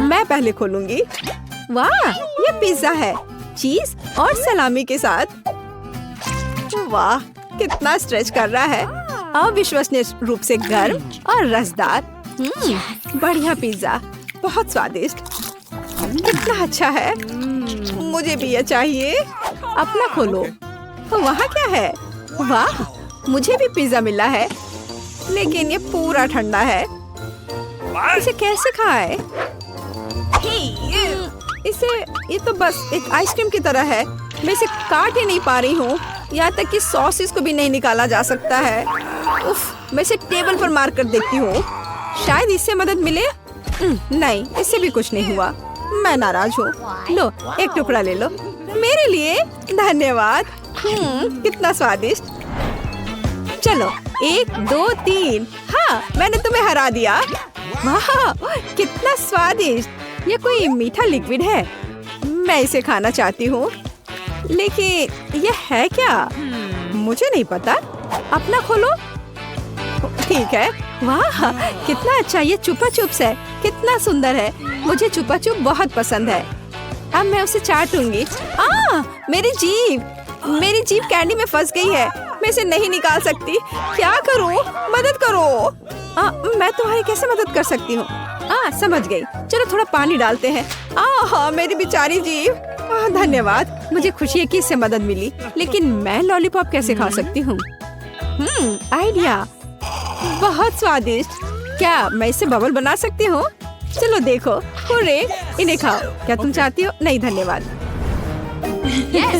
मैं पहले खोलूंगी। वाह, ये पिज्जा है, चीज और सलामी के साथ। वाह, कितना स्ट्रेच कर रहा है। अविश्वसनीय रूप से गर्म और रसदार। बढ़िया पिज्जा, बहुत स्वादिष्ट। कितना अच्छा है, मुझे भी ये चाहिए। अपना खोलो। वहाँ क्या है? वाह, मुझे भी पिज्जा मिला है, लेकिन ये पूरा ठंडा है। इसे कैसे खाए? इसे ये तो बस एक आइसक्रीम की तरह है। मैं इसे काट ही नहीं पा रही हूँ। यहाँ तक कि सॉसेस को भी नहीं निकाला जा सकता है। उफ, मैं इसे टेबल पर मार कर देखती हूँ, शायद इससे मदद मिले। नहीं, इससे भी कुछ नहीं हुआ। मैं नाराज हूँ। लो, एक टुकड़ा ले लो मेरे लिए। धन्यवाद। कितना स्वादिष्ट। चलो, 1 2 3। हाँ, मैंने तुम्हें हरा दिया। वाह, कितना स्वादिष्ट। ये कोई मीठा लिक्विड है। मैं इसे खाना चाहती हूँ, लेकिन ये है क्या? मुझे नहीं पता। अपना खोलो। ठीक है। वाह, कितना अच्छा। ये चुपा चुप्स है, कितना सुंदर है। मुझे चुपा चुप बहुत पसंद है। अब मैं उसे चाटूंगी। मेरी जीभ कैंडी में फंस गई है। मैं इसे नहीं निकाल सकती। क्या करूं? मदद करो। मैं तुम्हारी कैसे मदद कर सकती हूँ? समझ गई। चलो थोड़ा पानी डालते हैं। मेरी बेचारी जीभ। धन्यवाद, मुझे खुशी है कि इससे मदद मिली। लेकिन मैं लॉलीपॉप कैसे खा सकती हूँ? आइडिया, बहुत स्वादिष्ट। क्या मैं इससे बबल बना सकती हूँ? चलो देखो। हुर्रे, इन्हें खाओ। क्या तुम चाहती हो? नहीं धन्यवाद।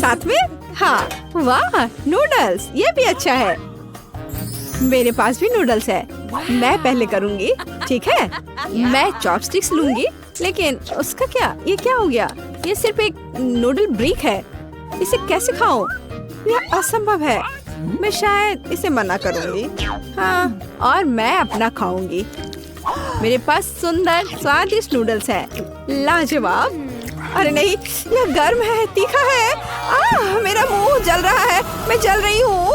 साथ में? हाँ। वाह, नूडल्स, ये भी अच्छा है। मेरे पास भी नूडल्स है। मैं पहले करूँगी, ठीक है? मैं चॉपस्टिक्स लूंगी। लेकिन उसका क्या? ये क्या हो गया? ये सिर्फ एक नूडल ब्रिक है। इसे कैसे खाऊं? यह असंभव है। मैं शायद इसे मना करूंगी। हाँ, और मैं अपना खाऊंगी। मेरे पास सुंदर स्वादिष्ट नूडल्स हैं। लाजवाब। अरे नहीं, यह गर्म है, तीखा है। मेरा मुंह जल रहा है। मैं जल रही हूँ।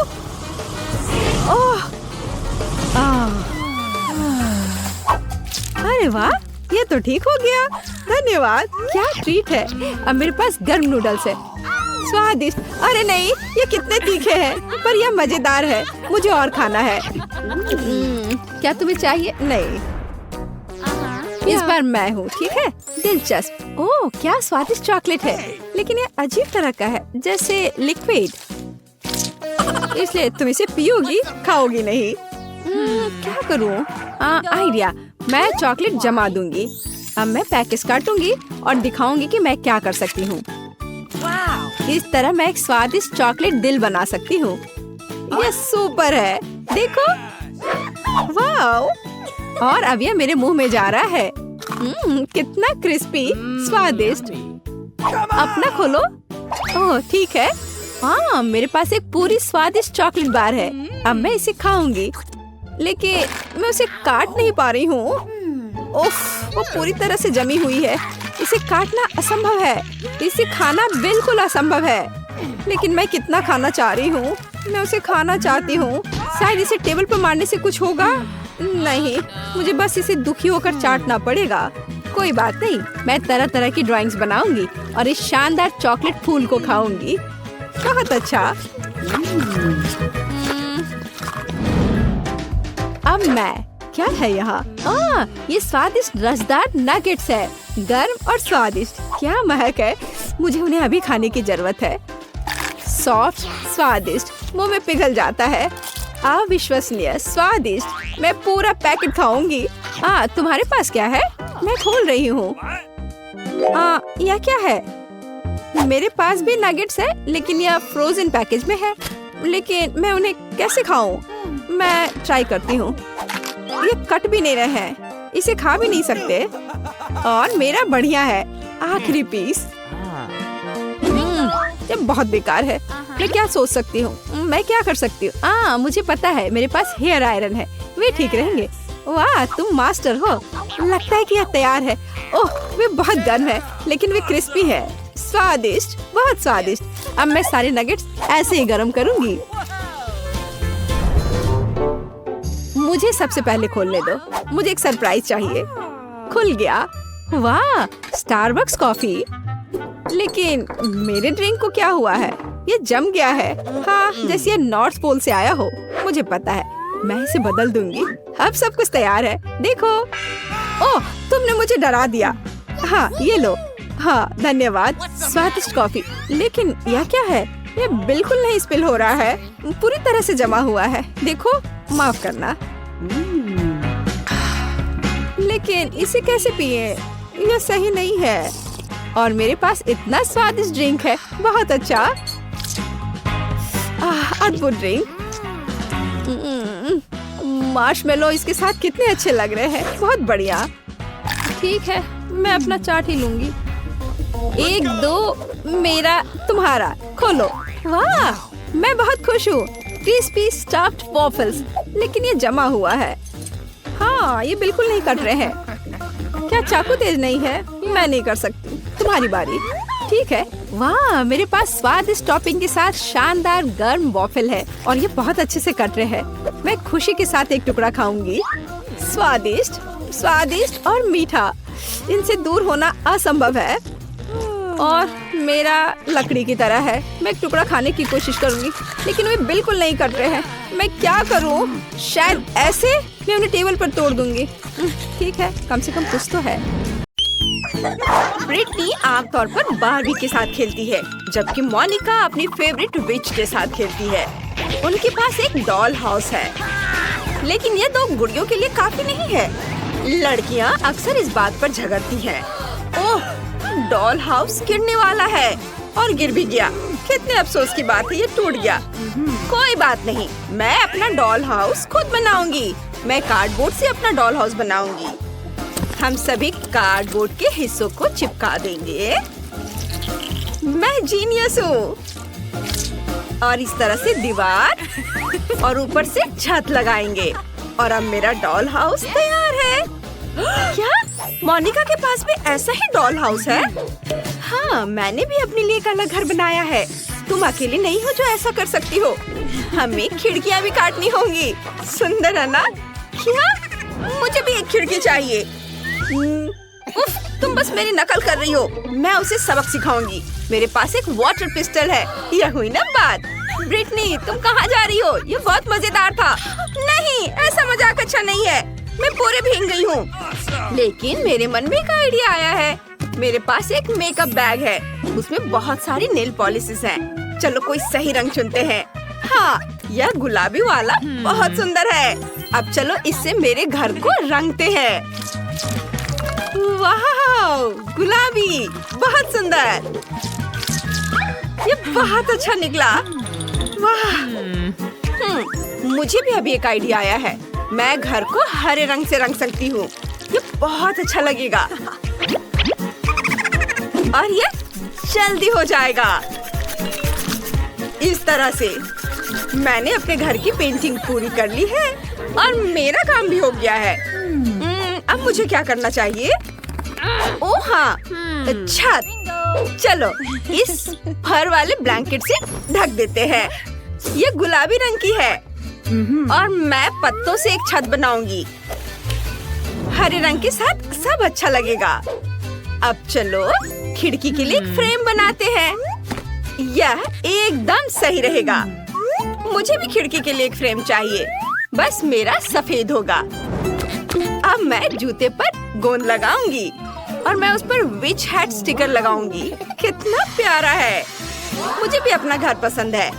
अरे वाह, ये तो ठीक हो गया। धन्यवाद, क्या ट्रीट है। अब मेरे पास गर्म नूडल्स है, स्वादिष्ट। अरे नहीं, ये कितने तीखे हैं, पर यह मजेदार है। मुझे और खाना है। क्या तुम्हें चाहिए? नहीं, इस बार मैं हूँ, ठीक है? दिलचस्प। ओह, क्या स्वादिष्ट चॉकलेट है, लेकिन ये अजीब तरह का है, जैसे लिक्विड। इसलिए तुम इसे पियोगी, खाओगी नहीं। क्या करूँ? आइडिया, मैं चॉकलेट जमा दूंगी। अब मैं पैकेज काटूंगी और दिखाऊंगी कि मैं क्या कर सकती हूँ। इस तरह मैं एक स्वादिष्ट चॉकलेट दिल बना सकती हूँ। ये सुपर है, देखो। वाह, और अब ये मेरे मुंह में जा रहा है। कितना क्रिस्पी, स्वादिष्ट। अपना खोलो। ओह, ठीक है। हाँ, मेरे पास एक पूरी स्वादिष्ट चॉकलेट बार है। अब मैं इसे खाऊंगी, लेकिन मैं उसे काट नहीं पा रही हूँ। उफ, वो पूरी तरह से जमी हुई है। इसे काटना असंभव है। इसे खाना बिल्कुल असंभव है। लेकिन मैं कितना खाना चाह रही हूँ। मैं उसे खाना चाहती हूँ। शायद इसे टेबल पर मारने से कुछ होगा। नहीं, मुझे बस इसे दुखी होकर चाटना पड़ेगा। कोई बात नहीं, मैं तरह तरह की ड्राइंग्स बनाऊंगी और इस शानदार चॉकलेट फूल को खाऊंगी। बहुत अच्छा। अब मैं, क्या है यहाँ? ये स्वादिष्ट रसदार नगेट्स है, गर्म और स्वादिष्ट। क्या महक है। मुझे उन्हें अभी खाने की जरूरत है। सॉफ्ट, स्वादिष्ट, मुंह में पिघल जाता है। अविश्वसनीय स्वादिष्ट। मैं पूरा पैकेट खाऊंगी। तुम्हारे पास क्या है? मैं खोल रही हूँ। यह क्या है? मेरे पास भी नगेट्स है, लेकिन यह फ्रोजन पैकेज में है। लेकिन मैं उन्हें कैसे खाऊं? मैं ट्राई करती हूँ। ये कट भी नहीं रहे हैं, इसे खा भी नहीं सकते। और मेरा बढ़िया है, आखिरी पीस। ये बहुत बेकार है। मैं क्या सोच सकती हूँ? मैं क्या कर सकती हूँ? मुझे पता है, मेरे पास हेयर आयरन है, वे ठीक रहेंगे। वाह, तुम मास्टर हो। लगता है कि यह तैयार है। ओह, वे बहुत गर्म है, लेकिन वे क्रिस्पी है। स्वादिष्ट, बहुत स्वादिष्ट। अब मैं सारे नगेट्स ऐसे ही गरम करूंगी। मुझे सबसे पहले खोलने दो। मुझे एक सरप्राइज चाहिए। खुल गया। वाह, स्टारबक्स कॉफी। लेकिन मेरे ड्रिंक को क्या हुआ है? ये जम गया है। हाँ, जैसे ये नॉर्थ पोल से आया हो। मुझे पता है, मैं इसे बदल दूंगी। अब सब कुछ तैयार है, देखो। ओह, तुमने मुझे डरा दिया। हाँ, ये लो। हाँ, धन्यवाद। स्वादिष्ट कॉफी। लेकिन यह क्या है? ये बिल्कुल नहीं स्पिल हो रहा है, पूरी तरह से जमा हुआ है। देखो, माफ करना। लेकिन इसे कैसे पिए? यह सही नहीं है। और मेरे पास इतना स्वादिष्ट ड्रिंक है। बहुत अच्छा। अद्भुत ड्रिंक। मार्शमेलो इसके साथ कितने अच्छे लग रहे हैं। बहुत बढ़िया। ठीक है, मैं अपना चाट ही लूंगी। 1, 2, मेरा, तुम्हारा। खोलो। वाह, मैं बहुत खुश हूँ। Crispy stuffed waffles. लेकिन ये जमा हुआ है। हाँ, ये बिल्कुल नहीं कट रहे हैं। क्या चाकू तेज नहीं है? मैं नहीं कर सकती। तुम्हारी बारी। ठीक है। वाह, मेरे पास स्वादिष्ट टॉपिंग के साथ शानदार गर्म वॉफल है और ये बहुत अच्छे से कट रहे हैं। मैं खुशी के साथ एक टुकड़ा खाऊंगी। स्वादिष्ट, स्वादिष्ट और मीठा। इनसे दूर होना असंभव है। और मेरा लकड़ी की तरह है। मैं एक टुकड़ा खाने की कोशिश करूंगी, लेकिन वे बिल्कुल नहीं कट रहे हैं। मैं क्या करूं? शायद ऐसे मैं उन्हें टेबल पर तोड़ दूंगी। ठीक है, कम से कम कुछ तो है। ब्रिटनी आमतौर पर बारबी के साथ खेलती है, जबकि मोनिका अपनी फेवरेट विच के साथ खेलती है। उनके पास एक डॉल हाउस है, लेकिन ये 2 गुड़ियों के लिए काफी नहीं है। लड़कियां अक्सर इस बात पर झगड़ती हैं। ओह, डॉल हाउस गिरने वाला है और गिर भी गया। कितने अफसोस की बात है, ये टूट गया। कोई बात नहीं, मैं अपना डॉल हाउस खुद बनाऊंगी। मैं कार्डबोर्ड से अपना डॉल हाउस बनाऊंगी। हम सभी कार्डबोर्ड के हिस्सों को चिपका देंगे। मैं जीनियस हूँ। और इस तरह से दीवार और ऊपर से छत लगाएंगे और अब मेरा डॉल हाउस तैयार है। क्या मोनिका के पास भी ऐसा ही डॉल हाउस है? हाँ, मैंने भी अपने लिए एक अलग घर बनाया है। तुम अकेली नहीं हो जो ऐसा कर सकती हो। हमें खिड़कियाँ भी काटनी होंगी। सुंदर है ना? क्या? मुझे भी एक खिड़की चाहिए। उफ, तुम बस मेरी नकल कर रही हो। मैं उसे सबक सिखाऊंगी। मेरे पास एक वाटर पिस्टल है। यह हुई ना बात। ब्रिटनी, तुम कहाँ जा रही हो? ये बहुत मजेदार था। नहीं, ऐसा मजाक अच्छा नहीं है। मैं पूरे भीग गई हूँ। लेकिन मेरे मन में एक आइडिया आया है। मेरे पास एक मेकअप बैग है। उसमें बहुत सारी नेल पॉलिशेस हैं। चलो कोई सही रंग चुनते हैं। हाँ, यह गुलाबी वाला बहुत सुंदर है। अब चलो इससे मेरे घर को रंगते हैं। वाह, गुलाबी, बहुत सुंदर। ये बहुत अच्छा निकला। वाह। मुझे भी अभी एक आइडिया आया है। मैं घर को हरे रंग से रंग सकती हूँ। ये बहुत अच्छा लगेगा और ये जल्दी हो जाएगा। इस तरह से मैंने अपने घर की पेंटिंग पूरी कर ली है और मेरा काम भी हो गया है। अब मुझे क्या करना चाहिए? ओह हाँ, छत। चलो इस फर वाले ब्लैंकेट से ढक देते हैं। ये गुलाबी रंग की है और मैं पत्तों से एक छत बनाऊंगी। हरे रंग के साथ सब अच्छा लगेगा। अब चलो खिड़की के लिए एक फ्रेम बनाते हैं। यह एकदम सही रहेगा। मुझे भी खिड़की के लिए एक फ्रेम चाहिए। बस मेरा सफेद होगा। अब मैं जूते पर गोंद लगाऊंगी और मैं उस पर विच हैट स्टिकर लगाऊंगी। कितना प्यारा है। मुझे भी अपना घर पसंद है।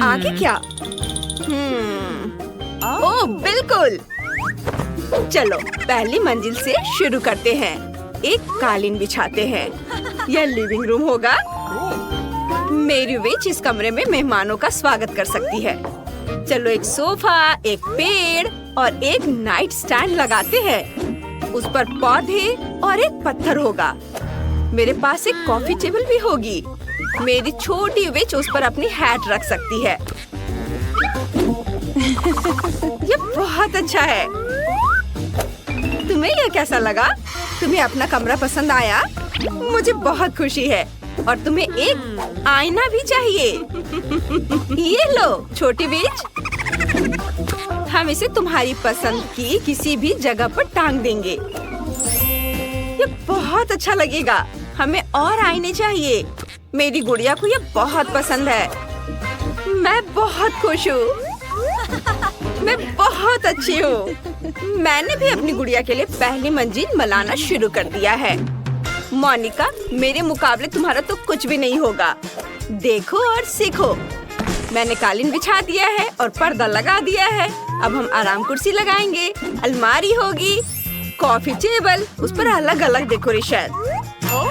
आगे क्या? ओह बिल्कुल। चलो पहली मंजिल से शुरू करते हैं। एक कालीन बिछाते हैं। यह लिविंग रूम होगा। मेरी विच इस कमरे में मेहमानों का स्वागत कर सकती है। चलो एक सोफा, एक पेड़ और एक नाइट स्टैंड लगाते हैं। उस पर पौधे और एक पत्थर होगा। मेरे पास एक कॉफी टेबल भी होगी। मेरी छोटी विच उस पर अपनी हैट रख सकती है। ये बहुत अच्छा है। तुम्हें यह कैसा लगा? तुम्हें अपना कमरा पसंद आया? मुझे बहुत खुशी है। और तुम्हें एक आईना भी चाहिए। ये लो छोटी विच। हम इसे तुम्हारी पसंद की किसी भी जगह पर टांग देंगे। ये बहुत अच्छा लगेगा। हमें और आईने चाहिए। मेरी गुड़िया को ये बहुत पसंद है। मैं बहुत खुश हूँ। मैं बहुत अच्छी हूँ। मैंने भी अपनी गुड़िया के लिए पहली मंजिल बनाना शुरू कर दिया है। मोनिका, मेरे मुकाबले तुम्हारा तो कुछ भी नहीं होगा। देखो और सीखो। मैंने कालीन बिछा दिया है और पर्दा लगा दिया है। अब हम आराम कुर्सी लगाएंगे, अलमारी होगी, कॉफी टेबल, उस पर अलग अलग डेकोरेशन।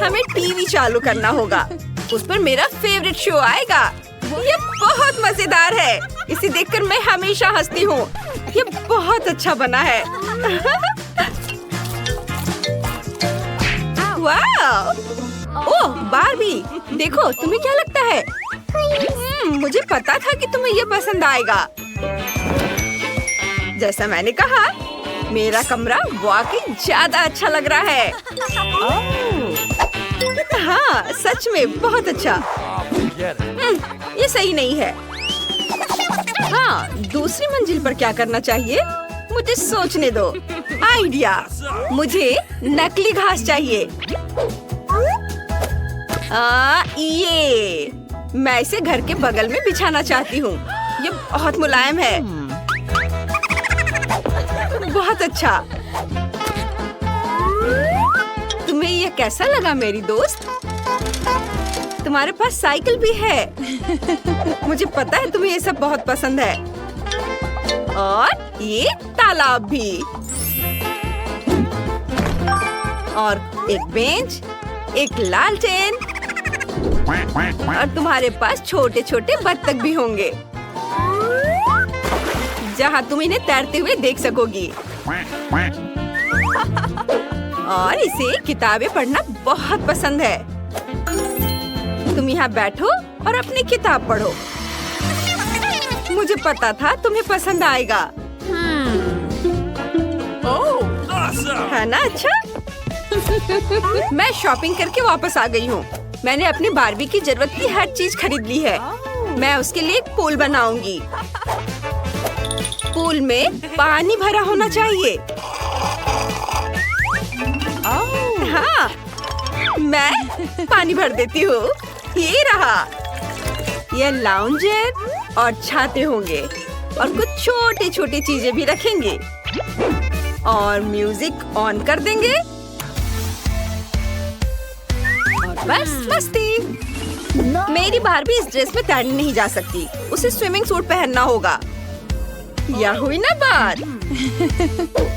हमें टीवी चालू करना होगा, उस पर मेरा फेवरेट शो आएगा। ये बहुत मजेदार है। इसे देखकर मैं हमेशा हंसती हूँ। ये बहुत अच्छा बना है। वाह! ओह बार्बी, देखो तुम्हें क्या लगता है? मुझे पता था कि तुम्हें ये पसंद आएगा। जैसा मैंने कहा, मेरा कमरा वाकई ज्यादा अच्छा लग रहा है। हाँ, सच में बहुत अच्छा। ये सही नहीं है। हाँ, दूसरी मंजिल पर क्या करना चाहिए? मुझे सोचने दो। आइडिया! मुझे नकली घास चाहिए। ये मैं इसे घर के बगल में बिछाना चाहती हूँ। ये बहुत मुलायम है। बहुत अच्छा। तुम्हें ये कैसा लगा मेरी दोस्त? तुम्हारे पास साइकिल भी है। मुझे पता है तुम्हें ये सब बहुत पसंद है। और ये तालाब भी। और एक बेंच, एक लालटेन, और तुम्हारे पास छोटे छोटे बत्तख भी होंगे जहाँ तुम इन्हें तैरते हुए देख सकोगी। और इसे किताबें पढ़ना बहुत पसंद है। तुम यहाँ बैठो और अपनी किताब पढ़ो। मुझे पता था तुम्हें पसंद आएगा। है ना अच्छा? मैं शॉपिंग करके वापस आ गई हूँ। मैंने अपनी बार्बी की जरूरत की हर चीज खरीद ली है। मैं उसके लिए एक पूल बनाऊंगी। पूल में पानी भरा होना चाहिए। हाँ, मैं पानी भर देती हूँ। ये रहा। ये लाउंजर और छाते होंगे और कुछ छोटी छोटी चीजें भी रखेंगे और म्यूजिक ऑन कर देंगे और बस मस्ती। मेरी बार्बी इस ड्रेस में तैरने नहीं जा सकती। उसे स्विमिंग सूट पहनना होगा। यह हुई ना बात।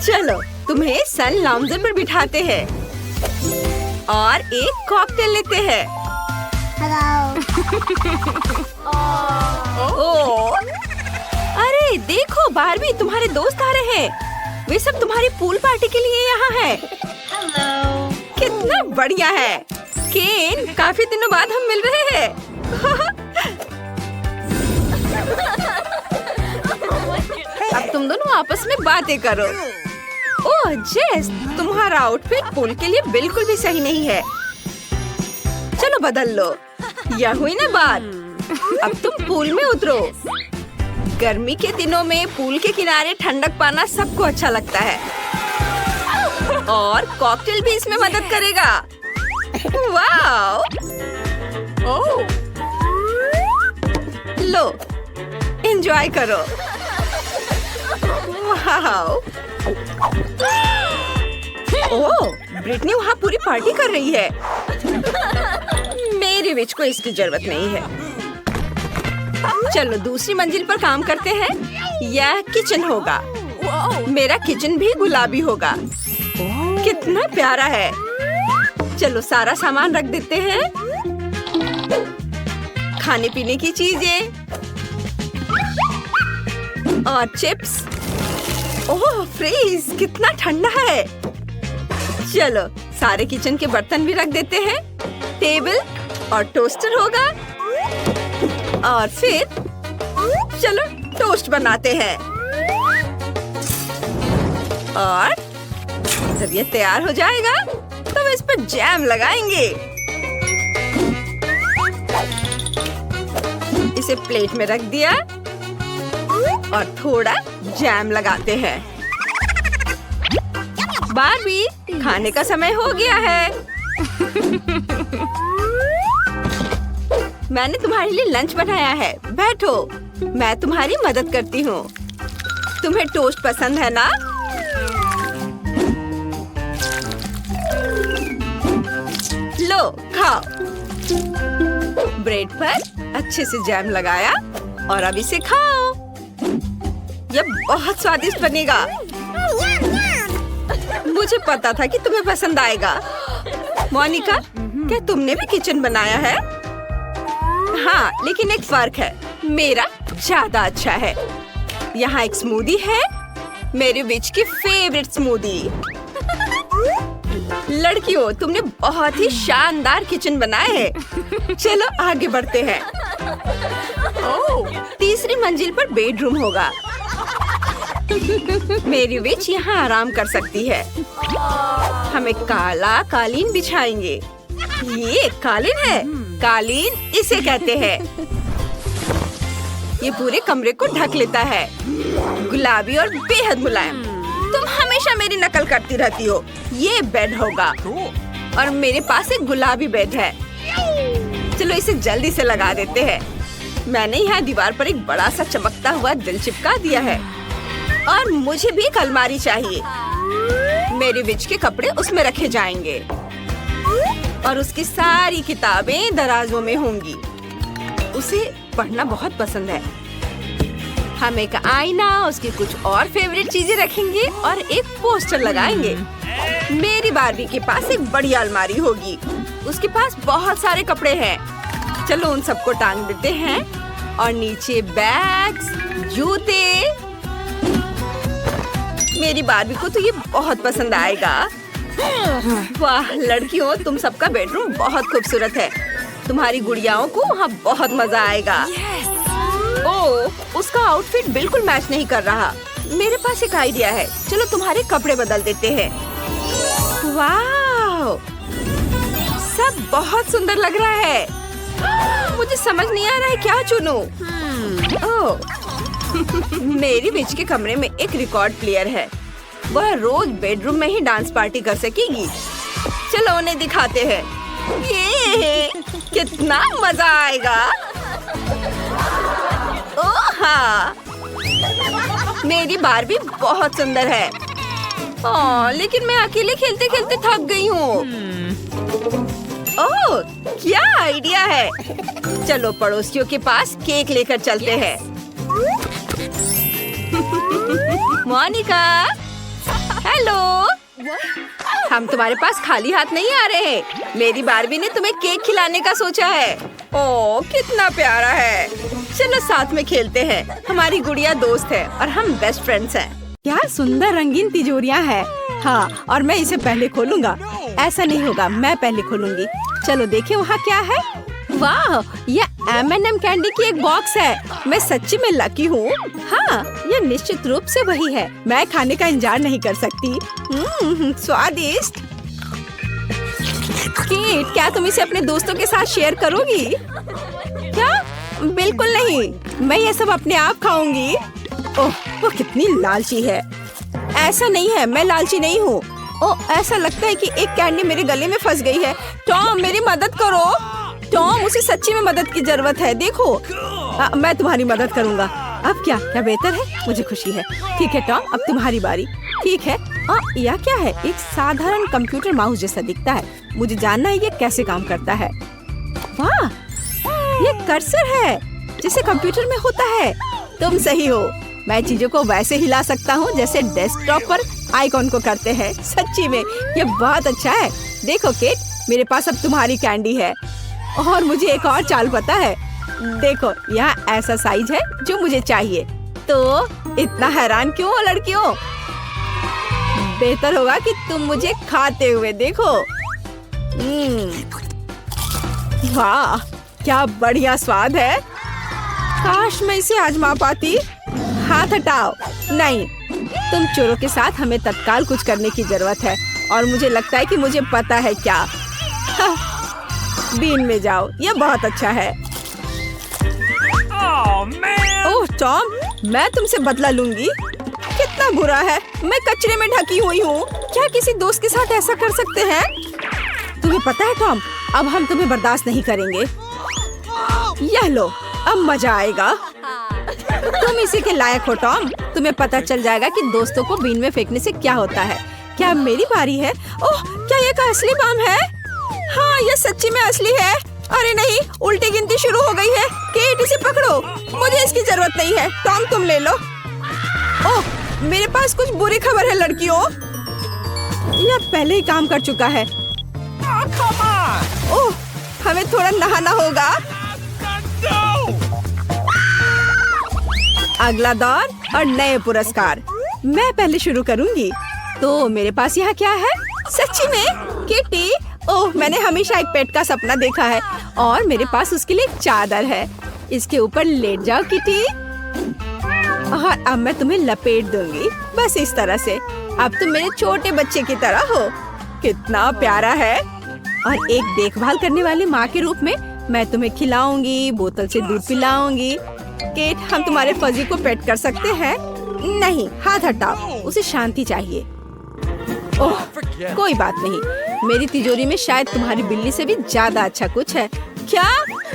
चलो तुम्हें सन लाउंजर पर बिठाते हैं और एक कॉकटेल लेते हैं। ओह, अरे देखो बार्बी, तुम्हारे दोस्त आ रहे हैं। वे सब तुम्हारी पूल पार्टी के लिए यहाँ हैं। कितना बढ़िया है। केन, काफी दिनों बाद हम मिल रहे हैं। अब तुम दोनों आपस में बातें करो। ओह जेस, तुम्हारा आउटफिट पूल के लिए बिल्कुल भी सही नहीं है। चलो बदल लो। यह हुई ना बात। अब तुम पूल में उतरो। गर्मी के दिनों में पूल के किनारे ठंडक पाना सबको अच्छा लगता है और कॉकटेल भी इसमें मदद करेगा। वाओ! ओह, लो, एंजॉय करो। वाओ! ओह, ब्रिटनी वहाँ पूरी पार्टी कर रही है। मेरी विच को इसकी जरूरत नहीं है। चलो दूसरी मंजिल पर काम करते हैं। यह किचन होगा। मेरा किचन भी गुलाबी होगा। कितना प्यारा है। चलो सारा सामान रख देते हैं। खाने पीने की चीजें और चिप्स। ओह फ्रीज, कितना ठंडा है। चलो सारे किचन के बर्तन भी रख देते हैं। टेबल और टोस्टर होगा। और फिर चलो टोस्ट बनाते हैं। और जब ये तैयार हो जाएगा तब इस पर जैम लगाएंगे। इसे प्लेट में रख दिया और थोड़ा जैम लगाते हैं। बार्बी, खाने का समय हो गया है। मैंने तुम्हारे लिए लंच बनाया है। बैठो, मैं तुम्हारी मदद करती हूँ। तुम्हें टोस्ट पसंद है ना? लो, खाओ। ब्रेड पर अच्छे से जैम लगाया और अब इसे खाओ। यह बहुत स्वादिष्ट बनेगा। मुझे पता था कि तुम्हें पसंद आएगा। मोनिका, क्या तुमने भी किचन बनाया है? हाँ, लेकिन एक फर्क है, मेरा ज्यादा अच्छा है। यहाँ एक स्मूदी है, मेरे विच की फेवरेट स्मूदी। लड़कियों, तुमने बहुत ही शानदार किचन बनाए है। चलो आगे बढ़ते हैं। तीसरी मंजिल पर बेडरूम होगा। मेरी विच यहाँ आराम कर सकती है। हम एक काला कालीन बिछाएंगे। ये कालीन है। कालीन इसे कहते हैं। ये पूरे कमरे को ढक लेता है। गुलाबी और बेहद मुलायम। तुम हमेशा मेरी नकल करती रहती हो। ये बेड होगा और मेरे पास एक गुलाबी बेड है। चलो इसे जल्दी से लगा देते हैं। मैंने यहाँ दीवार पर एक बड़ा सा चमकता हुआ दिल चिपका दिया है और मुझे भी एक अलमारी चाहिए। मेरे विच के कपड़े उसमें रखे जाएंगे और उसकी सारी किताबें दराजों में होंगी। उसे पढ़ना बहुत पसंद है। हम एक आईना, उसकी कुछ और फेवरेट चीजें रखेंगे और एक पोस्टर लगाएंगे। मेरी बार्बी के पास एक बड़ी अलमारी होगी। उसके पास बहुत सारे कपड़े हैं। चलो उन सबको टांग देते हैं और नीचे बैग्स, जूते। मेरी बार्बी को तो ये बहुत पसंद आएगा। वाह लड़कियों, तुम सबका बेडरूम बहुत खूबसूरत है। तुम्हारी गुड़ियाओं को वहाँ बहुत मजा आएगा। ओह, उसका आउटफिट बिल्कुल मैच नहीं कर रहा। मेरे पास एक आइडिया है। चलो तुम्हारे कपड़े बदल देते हैं। वाह, सब बहुत सुंदर लग रहा है। मुझे समझ नहीं आ रहा है क्या चुनूं। ओह, मेरी विच के कमरे में एक रिकॉर्ड प्लेयर है। वह रोज बेडरूम में ही डांस पार्टी कर सकेगी। चलो उन्हें दिखाते हैं। ये कितना मजा आएगा। ओह हाँ, मेरी बार्बी बहुत सुंदर है। लेकिन मैं अकेले खेलते खेलते थक गई हूँ। ओह, क्या आइडिया है। चलो पड़ोसियों के पास केक लेकर चलते हैं। मोनिका, हेलो। हम तुम्हारे पास खाली हाथ नहीं आ रहे हैं। मेरी बार्बी ने तुम्हें केक खिलाने का सोचा है। ओह, कितना प्यारा है। चलो साथ में खेलते हैं। हमारी गुड़िया दोस्त है और हम बेस्ट फ्रेंड्स हैं। क्या सुंदर रंगीन तिजोरियां हैं। हाँ, और मैं इसे पहले खोलूंगा। ऐसा नहीं होगा, मैं पहले खोलूंगी। चलो देखिए वहाँ क्या है। वाह, ये M&M कैंडी की एक बॉक्स है। मैं सच्ची में लकी हूँ। हाँ, ये निश्चित रूप से वही है। मैं खाने का इंतजार नहीं कर सकती। स्वादिष्ट। केट, क्या तुम इसे अपने दोस्तों के साथ शेयर करोगी? क्या? बिल्कुल नहीं, मैं ये सब अपने आप खाऊंगी। ओह, वो कितनी लालची है। ऐसा नहीं है, मैं लालची नहीं हूँ। ओह, ऐसा लगता है कि एक कैंडी मेरे गले में फंस गई है। टॉम, मेरी मदद करो। टॉम, उसे सच्ची में मदद की जरूरत है। देखो, मैं तुम्हारी मदद करूँगा। अब क्या क्या बेहतर है? मुझे खुशी है। ठीक है टॉम, अब तुम्हारी बारी। ठीक है। यह क्या है? एक साधारण कंप्यूटर माउस जैसा दिखता है। मुझे जानना है ये कैसे काम करता है। वाह, ये कर्सर है जैसे कंप्यूटर में होता है। तुम सही हो, मैं चीजों को वैसे हिला सकता हूँ जैसे डेस्कटॉप पर आइकॉन को करते हैं। सच्ची में ये बहुत अच्छा है। देखो केट, मेरे पास अब तुम्हारी कैंडी है और मुझे एक और चाल पता है। देखो, यहाँ ऐसा साइज है जो मुझे चाहिए। तो इतना हैरान क्यों हो लड़कियों? बेहतर होगा कि तुम मुझे खाते हुए देखो। वाह, क्या बढ़िया स्वाद है। काश मैं इसे आजमा पाती। हाथ हटाओ। नहीं, तुम चोरों के साथ हमें तत्काल कुछ करने की जरूरत है और मुझे लगता है कि मुझे पता है क्या। बीन में जाओ, यह बहुत अच्छा है। ओह टॉम, मैं तुमसे बदला लूंगी। कितना कितना बुरा है, मैं कचरे में ढकी हुई हूँ। क्या किसी दोस्त के साथ ऐसा कर सकते हैं? तुम्हें पता है टॉम, अब हम तुम्हें बर्दाश्त नहीं करेंगे। यह लो, अब मजा आएगा। तुम इसी के लायक हो टॉम। तुम्हें पता चल जाएगा कि दोस्तों को बीन में फेंकने से क्या होता है। क्या मेरी बारी है? ओह, क्या ये का असली बम है? हाँ, ये सच्ची में असली है। अरे नहीं, उल्टी गिनती शुरू हो गई है। केट, इसे पकड़ो, मुझे इसकी जरूरत नहीं है। टॉम, तुम ले लो। ओह, मेरे पास कुछ बुरी खबर है लड़कियों। यह पहले ही काम कर चुका है। ओह, हमें थोड़ा नहाना होगा। अगला दौर और नए पुरस्कार। मैं पहले शुरू करूंगी। तो मेरे पास यहाँ क्या है? सच्ची में किटी। ओह, मैंने हमेशा एक पेट का सपना देखा है और मेरे पास उसके लिए एक चादर है। इसके ऊपर लेट जाओ किटी। और अब मैं तुम्हें लपेट दूंगी, बस इस तरह से। अब तुम मेरे छोटे बच्चे की तरह हो। कितना प्यारा है। और एक देखभाल करने वाली माँ के रूप में मैं तुम्हें खिलाऊंगी, बोतल से दूध पिलाऊंगी। केट, हम तुम्हारे फजी को पेट कर सकते हैं? नहीं, हाथ हटाओ, उसे शांति चाहिए। ओह, कोई बात नहीं। मेरी तिजोरी में शायद तुम्हारी बिल्ली से भी ज्यादा अच्छा कुछ है। क्या?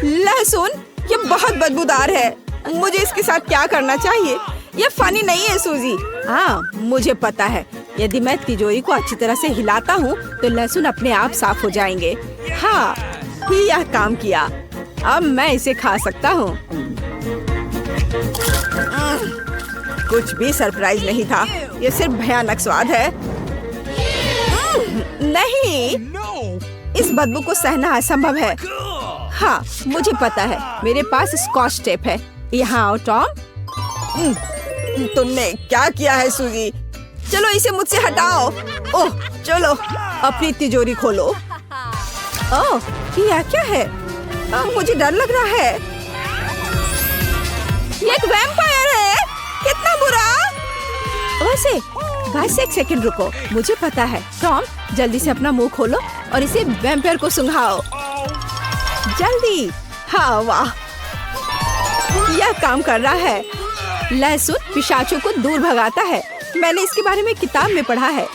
लहसुन? ये बहुत बदबूदार है। मुझे इसके साथ क्या करना चाहिए? ये फनी नहीं है सूजी। हाँ, मुझे पता है। यदि मैं तिजोरी को अच्छी तरह से हिलाता हूँ तो लहसुन अपने आप साफ हो जाएंगे। हाँ, ही यह काम किया। अब मैं इसे खा सकता हूँ। कुछ भी सरप्राइज नहीं था, ये सिर्फ भयानक स्वाद है। नहीं, इस बदबू को सहना असंभव है। हाँ, मुझे पता है, मेरे पास स्कॉच टेप है। यहाँ आओ टॉम। तुमने क्या किया है सूजी? चलो इसे मुझसे हटाओ। ओह, चलो अपनी तिजोरी खोलो। ओह, ये क्या है? मुझे डर लग रहा है। ये एक वैम्पायर है। कितना बुरा। वैसे गाइस, एक सेकंड रुको, मुझे पता है। टॉम, जल्दी से अपना मुंह खोलो और इसे वैम्पायर को सुंघाओ। जल्दी। हाँ, वाह, यह काम कर रहा है। लहसुन पिशाचों को दूर भगाता है। मैंने इसके बारे में किताब में पढ़ा है।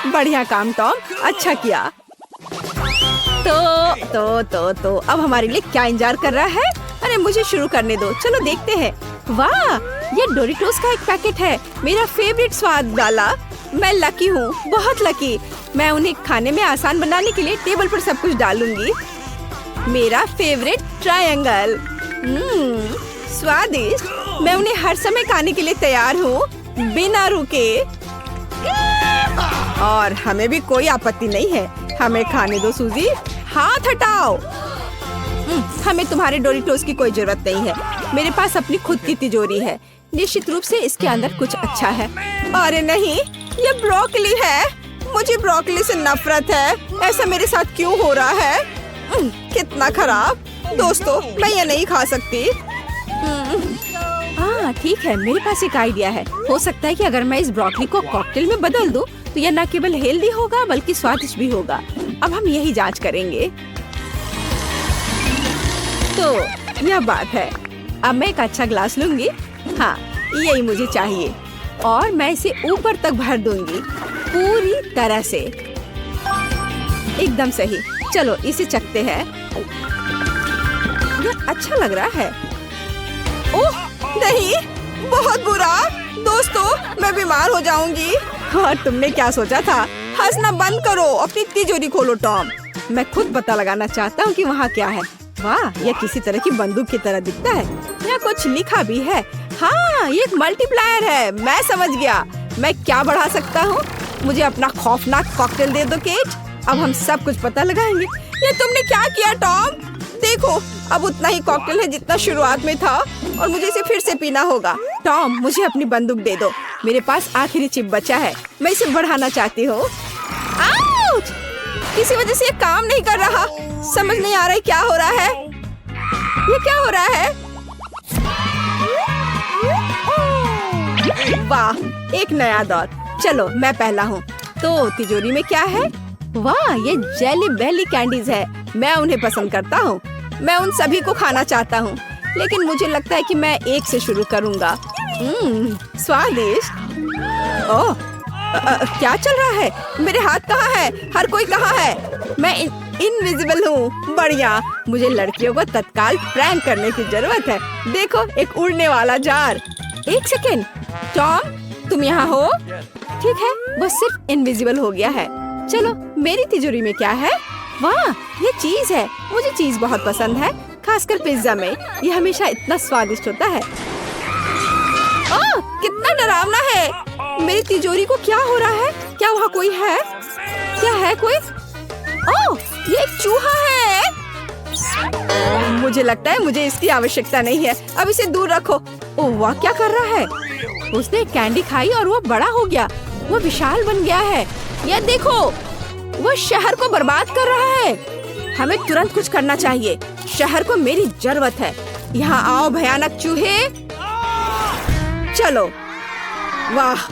बढ़िया काम टॉम, अच्छा किया। तो अब हमारे लिए क्या इंतजार कर रहा है? अरे मुझे शुरू करने दो, चलो देखते हैं। वाह, ये डोरिटोस का एक पैकेट है। मेरा फेवरेट स्वाद वाला। मैं लकी हूँ, बहुत लकी। मैं उन्हें खाने में आसान बनाने के लिए टेबल पर सब कुछ डालूंगी। मेरा फेवरेट ट्रायंगल। स्वादिष्ट। मैं उन्हें हर समय खाने के लिए तैयार हूँ, बिना रुके। और हमें भी कोई आपत्ति नहीं है। हमें खाने दो सूजी। हाथ हटाओ। हमें तुम्हारे डोरिटोस की कोई जरूरत नहीं है। मेरे पास अपनी खुद की तिजोरी है। निश्चित रूप से इसके अंदर कुछ अच्छा है। अरे नहीं, ये ब्रोकली है। मुझे ब्रोकली से नफरत है। ऐसा मेरे साथ क्यों हो रहा है? कितना खराब। दोस्तों, मैं ये नहीं खा सकती। हाँ, ठीक है, मेरे पास एक आइडिया है। हो सकता है कि अगर मैं इस ब्रोकली को कॉकटेल में बदल दूं, तो यह न केवल हेल्दी होगा बल्कि स्वादिष्ट भी होगा। अब हम यही जांच करेंगे। तो यह बात है। अब मैं एक अच्छा ग्लास लूंगी। हाँ, यही मुझे चाहिए। और मैं इसे ऊपर तक भर दूंगी, पूरी तरह से। एकदम सही। चलो इसे चखते हैं। यह अच्छा लग रहा है। ओह नहीं, बहुत बुरा। दोस्तों, मैं बीमार हो जाऊंगी। और तुमने क्या सोचा था? हंसना बंद करो, अपनी तिजोरी खोलो टॉम। मैं खुद पता लगाना चाहता हूँ कि वहाँ क्या है। वाह, यह किसी तरह की बंदूक की तरह दिखता है। यहाँ कुछ लिखा भी है। हाँ, ये एक मल्टीप्लायर है। मैं समझ गया। मैं क्या बढ़ा सकता हूँ? मुझे अपना खौफनाक कॉकटेल दे दो केट। अब हम सब कुछ पता लगाएंगे। ये तुमने क्या किया टॉम? देखो, अब उतना ही कॉकटेल है जितना शुरुआत में था और मुझे इसे फिर से पीना होगा। टॉम, मुझे अपनी बंदूक दे दो। मेरे पास आखिरी चिप बचा है। मैं इसे बढ़ाना चाहती हूँ। आउच! किसी वजह से ये काम नहीं कर रहा। समझ नहीं आ रहा है क्या हो रहा है। ये क्या हो रहा है? वाह, एक नया दौर। चलो मैं पहला हूँ। तो तिजोरी में क्या है? वाह, ये जेली बेली कैंडीज है। मैं उन्हें पसंद करता हूँ। मैं उन सभी को खाना चाहता हूँ, लेकिन मुझे लगता है कि मैं एक से शुरू करूँगा। स्वादिष्ट। ओह, क्या चल रहा है? मेरे हाथ कहाँ है? हर कोई कहाँ है? मैं इनविजिबल हूँ। बढ़िया, मुझे लड़कियों को तत्काल प्रैंक करने की जरूरत है। देखो, एक उड़ने वाला जार। एक सेकेंड, टॉम, तुम यहाँ हो? ठीक है, बस सिर्फ इनविजिबल हो गया है। चलो, मेरी तिजोरी में क्या है? वाह, ये चीज है। मुझे चीज बहुत पसंद है, खासकर पिज्जा में। ये हमेशा इतना स्वादिष्ट होता है। ओह, कितना डरावना है। मेरी तिजोरी को क्या हो रहा है? क्या वहाँ कोई है? क्या है कोई? ओह, ये एक चूहा है। मुझे लगता है मुझे इसकी आवश्यकता नहीं है। अब इसे दूर रखो। ओह वाह, क्या कर रहा है? उसने कैंडी खाई और वो बड़ा हो गया। वो विशाल बन गया है। यह देखो, वो शहर को बर्बाद कर रहा है। हमें तुरंत कुछ करना चाहिए। शहर को मेरी जरूरत है। यहाँ आओ भयानक चूहे। चलो, वाह,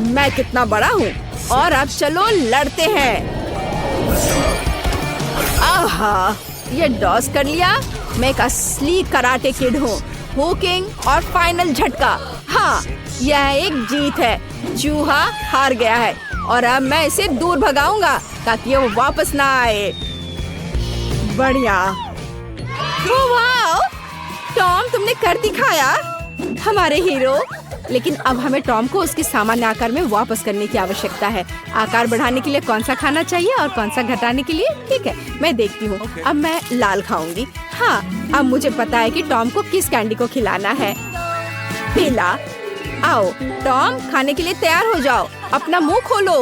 मैं कितना बड़ा हूँ। और अब चलो लड़ते हैं। आहा, ये डॉस कर लिया। मैं एक असली कराटे किड हूँ। हुकिंग और फाइनल झटका। हाँ, यह एक जीत है। चूहा हार गया है और अब मैं इसे दूर भगाऊंगा ताकि वो वापस ना आए। बढ़िया। वाह, टॉम, तुमने कर दिखाया, हमारे हीरो। लेकिन अब हमें टॉम को उसके सामान्य आकार में वापस करने की आवश्यकता है। आकार बढ़ाने के लिए कौन सा खाना चाहिए और कौन सा घटाने के लिए? ठीक है, मैं देखती हूँ। अब मैं लाल खाऊंगी। हाँ, अब मुझे पता है कि टॉम को किस कैंडी को खिलाना है। पीला। आओ टॉम, खाने के लिए तैयार हो जाओ। अपना मुंह खोलो।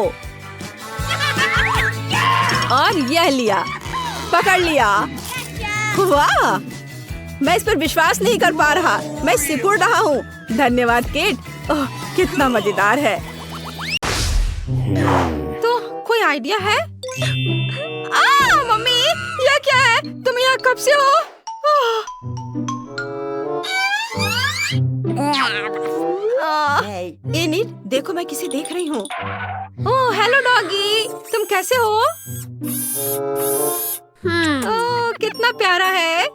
और यह लिया, पकड़ लिया। वाह, मैं इस पर विश्वास नहीं कर पा रहा। मैं सिकुड़ रहा हूँ। धन्यवाद केट। ओह, कितना मजेदार है। तो कोई आइडिया है? मम्मी, यह क्या है? तुम यहाँ कब से हो? एनिट, देखो, मैं किसे देख रही हूँ। ओह, हेलो डॉगी, तुम कैसे हो? ओह, कितना प्यारा है।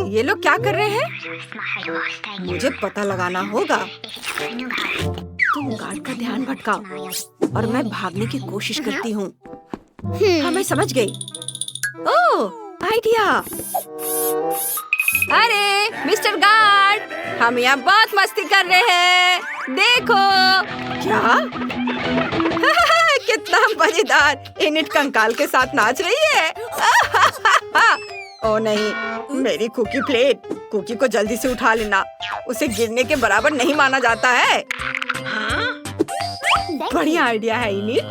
ये लोग क्या कर रहे हैं? मुझे पता लगाना होगा। तुम गार्ड का ध्यान भटकाओ और मैं भागने की कोशिश करती हूँ। हाँ, मैं समझ गई। ओह, आइडिया। अरे मिस्टर गार्ड, हम यहाँ बहुत मस्ती कर रहे हैं। देखो। क्या? कितना मजेदार। इनिट कंकाल के साथ नाच रही है। ओ नहीं, मेरी कुकी प्लेट। कुकी को जल्दी से उठा लेना। उसे गिरने के बराबर नहीं माना जाता है। बढ़िया आइडिया है इनिट।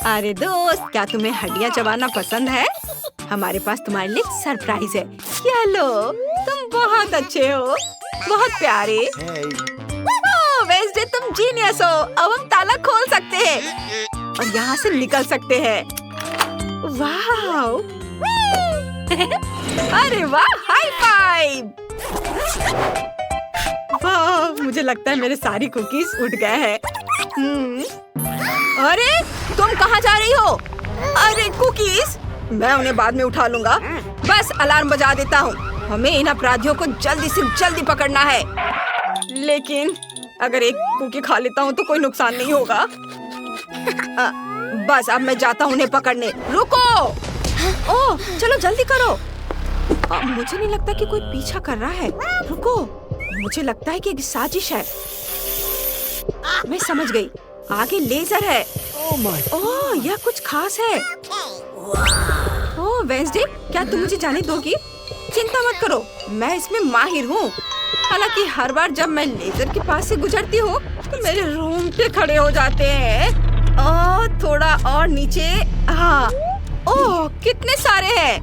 अरे दोस्त, क्या तुम्हें हड्डियाँ चबाना पसंद है? हमारे पास तुम्हारे लिए सरप्राइज है। क्या लो, तुम बहुत अच्छे हो, बहुत प्यारे। वेंसडे, तुम जीनियस हो। अब हम ताला खोल सकते हैं और यहाँ से निकल सकते हैं। वाह। अरे वाह, हाई फाइव। वाह, मुझे लगता है मेरे सारी कुकीज उठ गए हैं। अरे तुम कहाँ जा रही हो? अरे कुकीज, मैं उन्हें बाद में उठा लूंगा। बस अलार्म बजा देता हूँ। हमें इन अपराधियों को जल्दी से जल्दी पकड़ना है। लेकिन अगर एक कुकी खा लेता हूँ तो कोई नुकसान नहीं होगा। बस अब मैं जाता हूँ उन्हें पकड़ने। रुको। ओह, चलो जल्दी करो। मुझे नहीं लगता कि कोई पीछा कर रहा है। रुको, मुझे लगता है कि एक साजिश है। मैं समझ गई। आगे लेजर है। ओह, यह कुछ खास है। ओह वेंसडे, क्या तुम मुझे जाने दोगी? चिंता मत करो, मैं इसमें माहिर हूँ। हालांकि हर बार जब मैं लेजर के पास से गुजरती हूँ तो मेरे रोंगटे खड़े हो जाते हैं। ओह, थोड़ा और नीचे। हाँ, ओह कितने सारे हैं।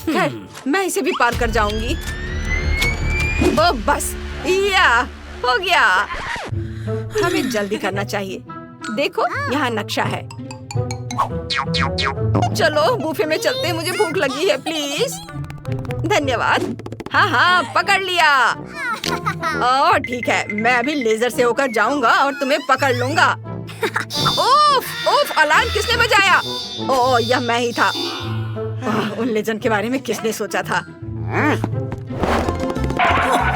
खैर, मैं इसे भी पार कर जाऊंगी। ओह बस, या हो गया। हमें जल्दी करना चाहिए। देखो, यहाँ नक्शा है। चलो बूफे में चलते हैं, मुझे भूख लगी है। प्लीज। धन्यवाद। हाँ हाँ, पकड़ लिया। ओह ठीक है, मैं अभी लेजर से होकर जाऊंगा और तुम्हें पकड़ लूंगा। ओफ ओफ, अलार्म किसने बजाया? ओह, यह मैं ही था। उन लेजेंड के बारे में किसने सोचा था?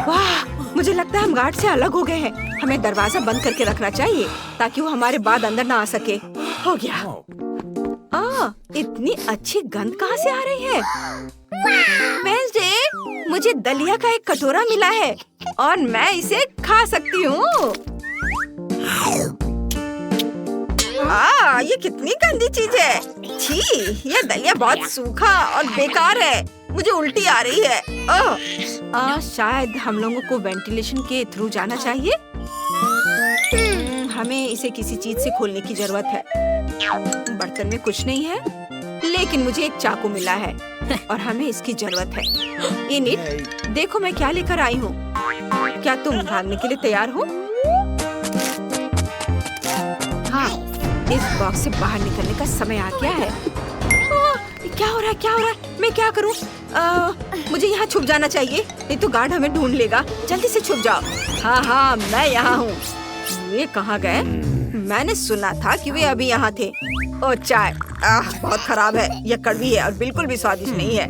वाह, मुझे लगता है हम गार्ड से अलग हो गए हैं। हमें दरवाजा बंद करके रखना चाहिए ताकि वो हमारे बाद अंदर ना आ सके। हो गया। इतनी अच्छी गंध कहाँ से आ रही है? वेडनेसडे, मुझे दलिया का एक कटोरा मिला है और मैं इसे खा सकती हूँ। ये कितनी गंदी चीज है। छी, यह दलिया बहुत सूखा और बेकार है। मुझे उल्टी आ रही है। शायद हम लोगों को वेंटिलेशन के थ्रू जाना चाहिए। हमें इसे किसी चीज से खोलने की जरूरत है। बर्तन में कुछ नहीं है, लेकिन मुझे एक चाकू मिला है और हमें इसकी जरूरत है। इनिट, देखो मैं क्या लेकर आई हूँ। क्या तुम भागने के लिए तैयार हो? हाँ, इस बॉक्स से बाहर निकलने का समय आ गया है। क्या हो रहा है? क्या हो रहा है? मैं क्या करूँ? मुझे यहाँ छुप जाना चाहिए, नहीं तो गार्ड हमें ढूंढ लेगा। जल्दी से छुप जाओ। हाँ, मैं यहाँ हूँ। ये कहाँ गए? मैंने सुना था कि वे अभी यहाँ थे। ओ चाय, बहुत खराब है। यह कड़वी है और बिल्कुल भी स्वादिष्ट नहीं है।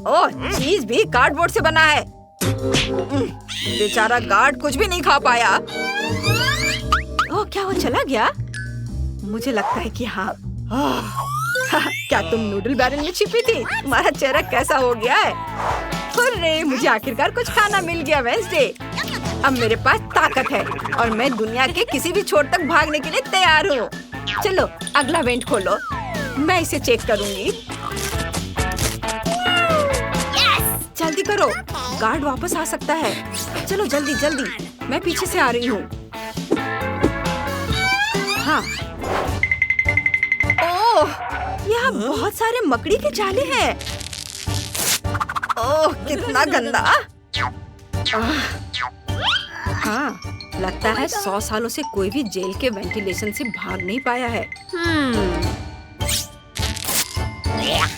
ओह, चीज भी कार्डबोर्ड से बना है। बेचारा गार्ड कुछ भी नहीं खा पाया। ओह, क्या वो चला गया? मुझे लगता है कि हाँ। क्या तुम नूडल बैरल में छिपी थी? तुम्हारा चेहरा कैसा हो गया है? अरे, मुझे आखिरकार कुछ खाना मिल गया वेडनेसडे। अब मेरे पास ताकत है और मैं दुनिया के किसी भी छोर तक भागने के लिए तैयार हूँ। चलो अगला वेंट खोलो, मैं इसे चेक करूँगी। जल्दी करो, गार्ड वापस आ सकता है। चलो जल्दी जल्दी, मैं पीछे से आ रही हूँ। हाँ। ओह, यहाँ बहुत सारे मकड़ी के जाले हैं। ओह, कितना गंदा। हाँ, लगता है 100 सालों से कोई भी जेल के वेंटिलेशन से भाग नहीं पाया है।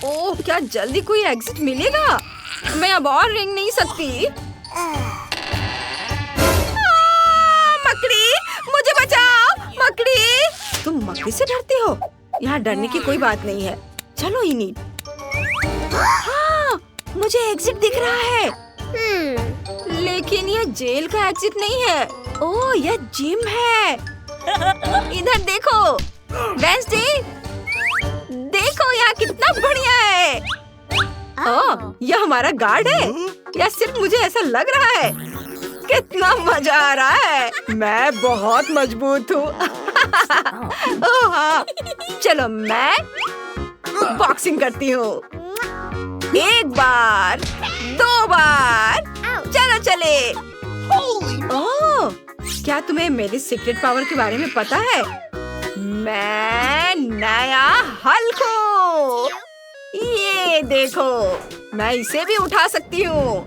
ओह, क्या जल्दी कोई एग्जिट मिलेगा? मैं अब और रेंग नहीं सकती। मकड़ी, मुझे बचाओ। मकड़ी, तुम मकड़ी से डरती हो? यहाँ डरने की कोई बात नहीं है। चलो इनिट। हाँ, मुझे एग्जिट दिख रहा है। लेकिन यह जेल का एग्जिट नहीं है। ओह, यह जिम है। इधर देखो वेडनेसडे, देखो यहाँ कितना बढ़िया है। ओह, यह हमारा गार्ड है या सिर्फ मुझे ऐसा लग रहा है? कितना मजा आ रहा है। मैं बहुत मजबूत हूँ। ओह हाँ, चलो मैं बॉक्सिंग करती हूँ। एक बार, 2 बार, चलो चले। ओह, क्या तुम्हें मेरी सीक्रेट पावर के बारे में पता है? मैं नया हल्क हूँ। ये देखो, मैं इसे भी उठा सकती हूँ।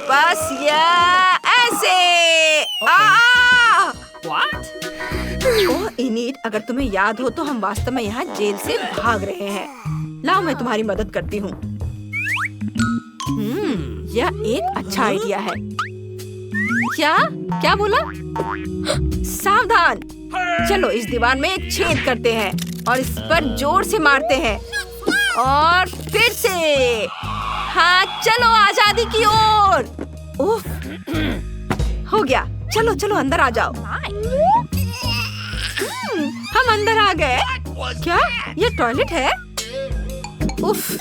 बस या ऐसे। ओह इनिट, अगर तुम्हें याद हो तो हम वास्तव में यहाँ जेल से भाग रहे हैं। लाओ मैं तुम्हारी मदद करती हूँ। यह एक अच्छा आइडिया है। क्या क्या बोला? सावधान। चलो इस दीवार में एक छेद करते हैं और इस पर जोर से मारते हैं और फिर से। हाँ, चलो आजादी की ओर। उफ, हो गया। चलो चलो अंदर आ जाओ। हम अंदर आ गए। क्या ये टॉयलेट है? उफ,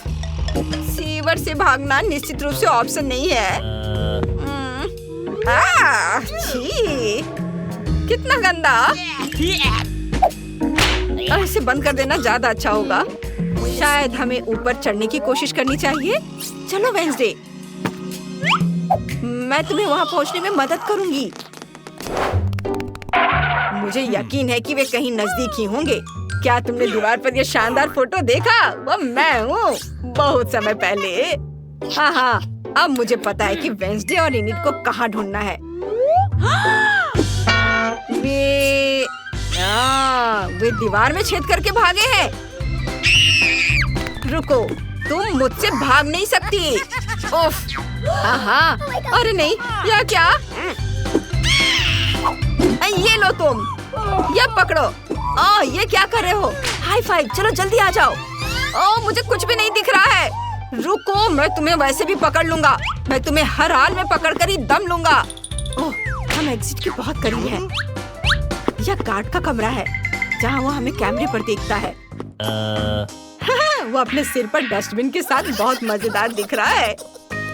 सीवर से भागना निश्चित रूप से ऑप्शन नहीं है। छी, कितना गंदा। इसे बंद कर देना ज्यादा अच्छा होगा। शायद हमें ऊपर चढ़ने की कोशिश करनी चाहिए। चलो वेडनेसडे, मैं तुम्हें वहाँ पहुँचने में मदद करूँगी। मुझे यकीन है कि वे कहीं नजदीक ही होंगे। क्या तुमने दीवार पर यह शानदार फोटो देखा? वो मैं हूँ, बहुत समय पहले। हाँ हाँ, अब मुझे पता है कि वेडनेसडे और इनिट को कहाँ ढूंढना है। वे दीवार में छेद करके भागे हैं। रुको, तुम मुझसे भाग नहीं सकती। उफ, हाँ, अरे नहीं, यह क्या? ये लो तुम, ये पकड़ो। ये क्या कर रहे हो? हाई फाइव, चलो जल्दी आ जाओ। ओह मुझे कुछ भी नहीं दिख रहा है। रुको, मैं तुम्हें वैसे भी पकड़ लूंगा। मैं तुम्हें हर हाल में पकड़ कर ही दम लूंगा। ओह हम एग्जिट के बहुत करीब हैं। यह गार्ड का कमरा है जहाँ वो हमें कैमरे पर देखता है। वो अपने सिर पर डस्टबिन के साथ बहुत मजेदार दिख रहा है।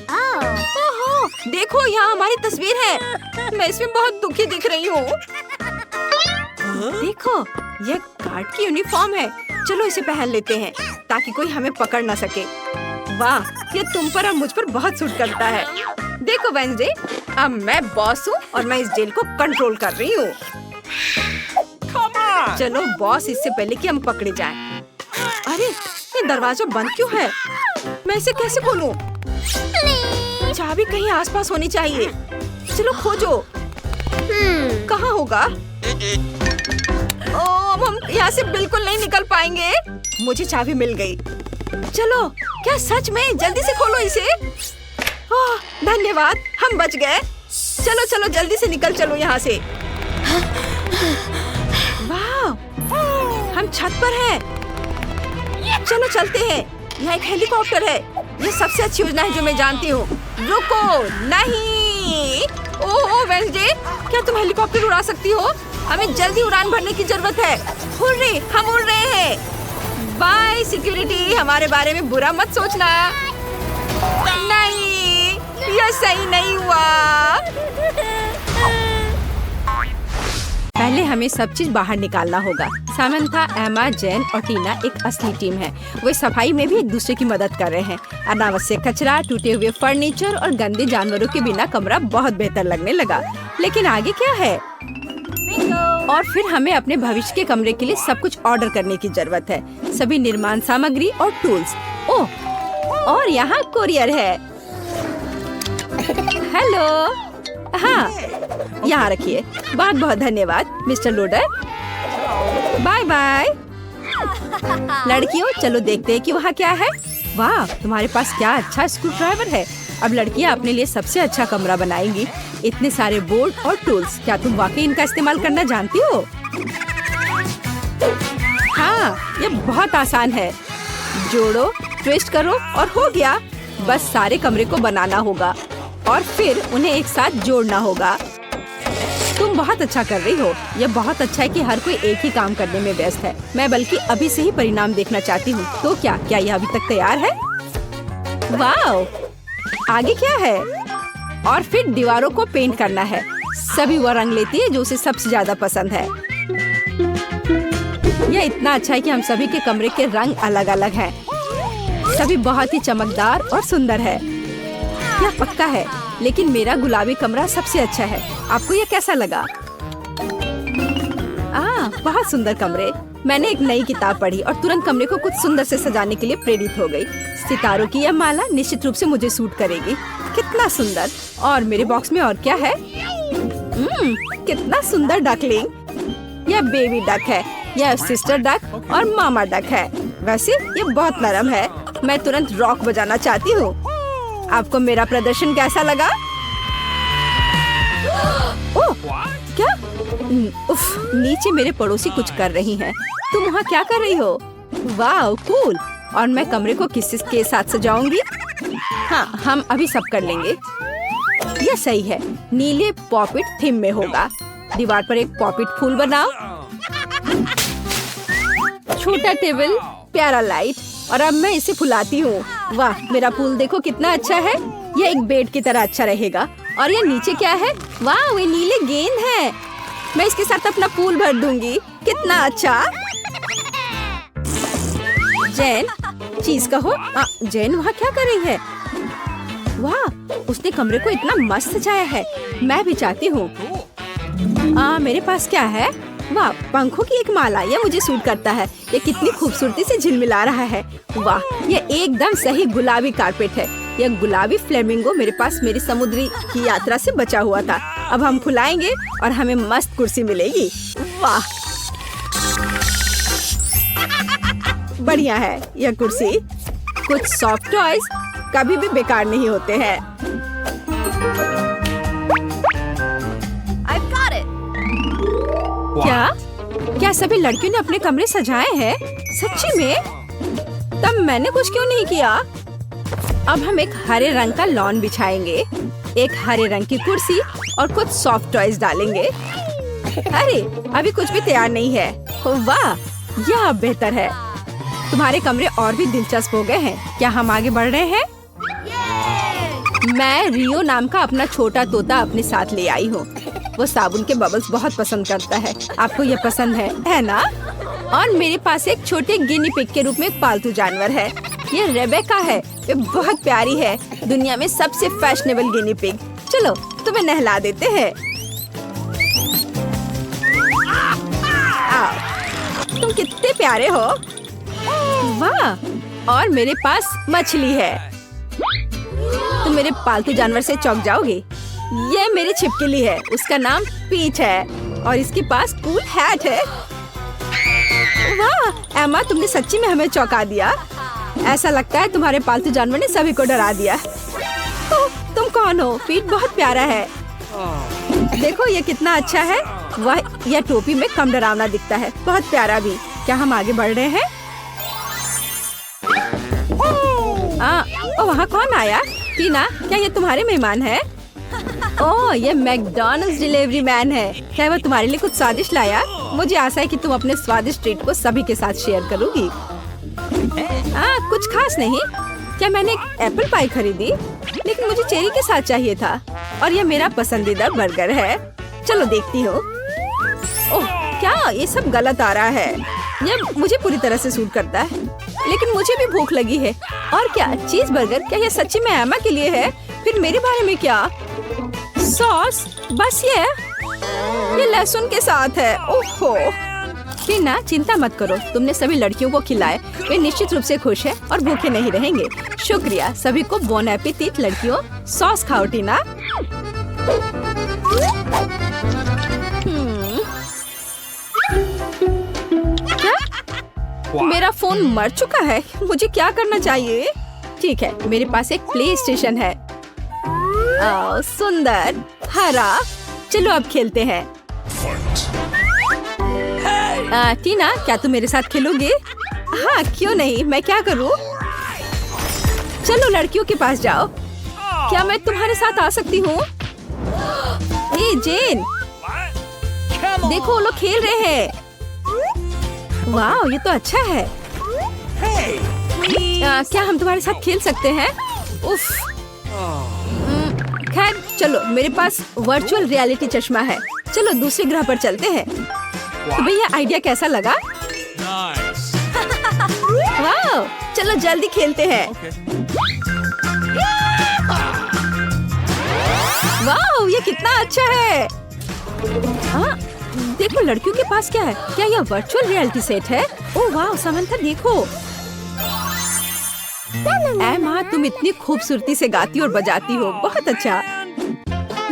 ओहो, देखो यहाँ हमारी तस्वीर है। मैं इसमें बहुत दुखी दिख रही हूँ। देखो यह गार्ड की यूनिफॉर्म है। चलो इसे पहन लेते हैं ताकि कोई हमें पकड़ ना सके। वाह, ये तुम पर और मुझ पर बहुत सूट करता है। देखो वेंसडे, अब मैं बॉस हूँ और मैं इस जेल को कंट्रोल कर रही हूँ। चलो बॉस, इससे पहले कि हम पकड़े जाएं। अरे ये दरवाजा बंद क्यों है? मैं इसे कैसे खोलूं? चाबी कहीं आसपास होनी चाहिए। चलो खोजो। कहाँ होगा? ओह हम यहाँ से बिल्कुल नहीं निकल पाएंगे। मुझे चाबी मिल गई। चलो, क्या सच में? जल्दी से खोलो इसे। ओह धन्यवाद, हम बच गए। चलो चलो जल्दी से निकल चलो यहाँ से। वाह, हम छत पर हैं। चलो चलते हैं। यहाँ एक हेलीकॉप्टर है। ये सबसे अच्छी योजना है जो मैं जानती हूँ। रुको, नहीं। ओह वेंसडे, क्या तुम हेलीकॉप्टर उड़ा सकती हो? हमें जल्दी उड़ान भरने की जरूरत है। हुर्रे, हम उड़ रहे हैं। बाय सिक्योरिटी, हमारे बारे में बुरा मत सोचना। नहीं, यह सही नहीं हुआ। पहले हमें सब चीज बाहर निकालना होगा। सामंथा, एमा, जेन और टीना एक असली टीम है। वे सफाई में भी एक दूसरे की मदद कर रहे हैं। अनावश्यक कचरा, टूटे हुए फर्नीचर और गंदे जानवरों के बिना कमरा बहुत बेहतर लगने लगा। लेकिन आगे क्या है? और फिर हमें अपने भविष्य के कमरे के लिए सब कुछ ऑर्डर करने की जरूरत है। सभी निर्माण सामग्री और टूल्स। ओह, और यहाँ कोरियर है। हेलो, हाँ यहाँ रखिए। बहुत बहुत धन्यवाद मिस्टर लोडर। Bye bye. लड़कियों, चलो देखते हैं कि वहाँ क्या है। वाह, तुम्हारे पास क्या अच्छा स्क्रू ड्राइवर है। अब लड़कियाँ अपने लिए सबसे अच्छा कमरा बनाएंगी। इतने सारे बोर्ड और टूल्स, क्या तुम वाकई इनका इस्तेमाल करना जानती हो? हाँ, ये बहुत आसान है। जोड़ो, ट्विस्ट करो और हो गया। बस सारे कमरे को बनाना होगा और फिर उन्हें एक साथ जोड़ना होगा। तुम बहुत अच्छा कर रही हो। यह बहुत अच्छा है कि हर कोई एक ही काम करने में व्यस्त है। मैं बल्कि अभी से ही परिणाम देखना चाहती हूँ। तो क्या यह अभी तक तैयार है? वाह, आगे क्या है? और फिर दीवारों को पेंट करना है। सभी वो रंग लेती है जो उसे सबसे ज्यादा पसंद है। यह इतना अच्छा है कि हम सभी के कमरे के रंग अलग अलग हैं। सभी बहुत ही चमकदार और सुंदर है। यह पक्का है, लेकिन मेरा गुलाबी कमरा सबसे अच्छा है। आपको यह कैसा लगा? बहुत सुंदर कमरे। मैंने एक नई किताब पढ़ी और तुरंत कमरे को कुछ सुंदर से सजाने के लिए प्रेरित हो गई। सितारों की यह माला निश्चित रूप से मुझे सूट करेगी। कितना सुंदर। और मेरे बॉक्स में और क्या है? कितना सुंदर डकलिंग। यह बेबी डक है, यह सिस्टर डक और मामा डक है। वैसे ये बहुत नरम है। मैं तुरंत रॉक बजाना चाहती हूँ। आपको मेरा प्रदर्शन कैसा लगा? ओह, क्या? उफ, नीचे मेरे पड़ोसी कुछ कर रही हैं। तुम वहाँ क्या कर रही हो? वाह, कूल। और मैं कमरे को किसके साथ सजाऊंगी? हाँ, हम अभी सब कर लेंगे। यह सही है। नीले पॉपिट थीम में होगा। दीवार पर एक पॉपिट फूल बनाओ। छोटा टेबल, प्यारा लाइट। और अब मैं इसे फुलाती हूँ। वाह, मेरा फूल देखो कितना अच्छा है। यह एक बेड की तरह अच्छा रहेगा। और यह नीचे क्या है? वाह, वे नीले गेंद हैं। मैं इसके साथ अपना पूल भर दूंगी। कितना अच्छा। जैन, चीज कहो। जैन वहाँ क्या कर रही है? वाह, उसने कमरे को इतना मस्त सजाया है। मैं भी चाहती हूँ। मेरे पास क्या है? वाह, पंखों की एक माला। यह मुझे सूट करता है। यह कितनी खूबसूरती से झिलमिला रहा है। वाह, यह एकदम सही गुलाबी कारपेट है। यह गुलाबी फ्लेमिंगो मेरे पास मेरी समुद्री की यात्रा से बचा हुआ था। अब हम खुलाएंगे और हमें मस्त कुर्सी मिलेगी। वाह, बढ़िया है यह कुर्सी। कुछ सॉफ्ट टॉयज कभी भी बेकार नहीं होते हैं। I've got it. क्या सभी लड़कियों ने अपने कमरे सजाए हैं? सच्ची में? तब मैंने कुछ क्यों नहीं किया? अब हम एक हरे रंग का लॉन बिछाएंगे, एक हरे रंग की कुर्सी और कुछ सॉफ्ट टॉयज डालेंगे। अरे अभी कुछ भी तैयार नहीं है। वाह, यह अब बेहतर है। तुम्हारे कमरे और भी दिलचस्प हो गए हैं। क्या हम आगे बढ़ रहे हैं? मैं रियो नाम का अपना छोटा तोता अपने साथ ले आई हूँ। वो साबुन के बबल्स बहुत पसंद करता है। आपको ये पसंद है ना? और मेरे पास एक छोटे गिनी पिग के रूप में एक पालतू जानवर है। ये रेबेका है। ये बहुत प्यारी है, दुनिया में सबसे फैशनेबल गिनी पिग। चलो तुम्हें नहला देते हैं। आओ, तुम कितने प्यारे हो। वाह, और मेरे पास मछली है। तुम मेरे पालतू जानवर से चौंक जाओगे। ये मेरी छिपकली है, उसका नाम पीच है और इसके पास कूल हैट है। वाह एमा, तुमने सच्ची में हमें चौंका दिया। ऐसा लगता है तुम्हारे पालतू जानवर ने सभी को डरा दिया। तो तुम कौन हो? पीट बहुत प्यारा है। देखो ये कितना अच्छा है। वह यह टोपी में कम डरावना दिखता है, बहुत प्यारा भी। क्या हम आगे बढ़ रहे हैं? वहाँ कौन आया? टीना, क्या ये तुम्हारे मेहमान है? ओह, ये मैकडॉनल्ड्स डिलीवरी मैन है। क्या वह तुम्हारे लिए कुछ स्वादिष्ट लाया? मुझे आशा है कि तुम अपने स्वादिष्ट ट्रीट को सभी के साथ शेयर करोगी। कुछ खास नहीं। क्या मैंने एक एप्पल पाई खरीदी, लेकिन मुझे चेरी के साथ चाहिए था। और यह मेरा पसंदीदा बर्गर है। चलो देखती हूँ। ओह, क्या ये सब गलत आ रहा है? यह मुझे पूरी तरह से सूट करता है, लेकिन मुझे भी भूख लगी है। और क्या चीज बर्गर? क्या यह सच्ची में एमा के लिए है? फिर मेरे बारे में क्या? सॉस? बस ये लहसुन के साथ है। ओहो। टीना, चिंता मत करो, तुमने सभी लड़कियों को खिलाए। वे निश्चित रूप से खुश हैं और भूखे नहीं रहेंगे। शुक्रिया। सभी को बोन एपेटिट लड़कियों। सॉस खाओ टीना। क्या? मेरा फोन मर चुका है। मुझे क्या करना चाहिए? ठीक है, मेरे पास एक प्ले स्टेशन है। सुंदर हरा। चलो अब खेलते हैं। टीना, क्या तुम मेरे साथ खेलोगे? हाँ, क्यों नहीं। मैं क्या करूँ? चलो लड़कियों के पास जाओ। क्या मैं तुम्हारे साथ आ सकती हूँ? जेन, देखो वो लोग खेल रहे हैं। वाह, ये तो अच्छा है। क्या हम तुम्हारे साथ खेल सकते हैं? उफ। खैर चलो, मेरे पास वर्चुअल रियलिटी चश्मा है। चलो दूसरे ग्रह पर चलते हैं। तो भैया आइडिया कैसा लगा? वाह, चलो जल्दी खेलते हैं। वाह, ये कितना अच्छा है। देखो लड़कियों के पास क्या है। क्या यह वर्चुअल रियलिटी सेट है? ओह वाह समंथा, देखो। एमा, तुम इतनी खूबसूरती से गाती और बजाती हो। बहुत अच्छा,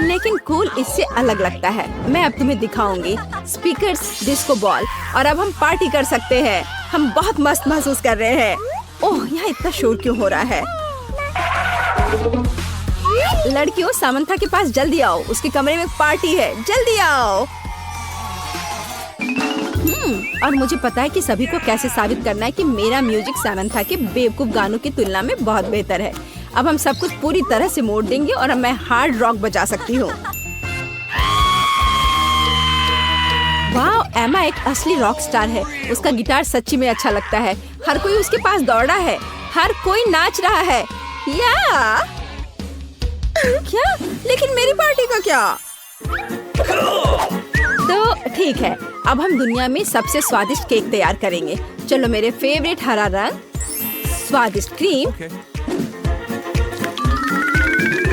लेकिन कूल इससे अलग लगता है। मैं अब तुम्हें दिखाऊंगी। स्पीकर्स, डिस्को बॉल, और अब हम पार्टी कर सकते हैं। हम बहुत मस्त महसूस कर रहे हैं। ओह, यहाँ इतना शोर क्यों हो रहा है? लड़कियों, सामंथा के पास जल्दी आओ। उसके कमरे में पार्टी है, जल्दी आओ। और मुझे पता है कि सभी को कैसे साबित करना है कि मेरा म्यूजिक सामंथा के बेवकूफ गानों की तुलना में बहुत बेहतर है। अब हम सब कुछ पूरी तरह से मोड़ देंगे और अब मैं हार्ड रॉक बजा सकती हूँ। वाह, एमा एक असली रॉक स्टार है। उसका गिटार सच्ची में अच्छा लगता है। हर कोई उसके पास दौड़ा है। हर कोई नाच रहा है। या क्या? लेकिन मेरी पार्टी का क्या? तो ठीक है, अब हम दुनिया में सबसे स्वादिष्ट केक तैयार करेंगे। चलो, मेरे फेवरेट हरा रंग, स्वादिष्ट क्रीम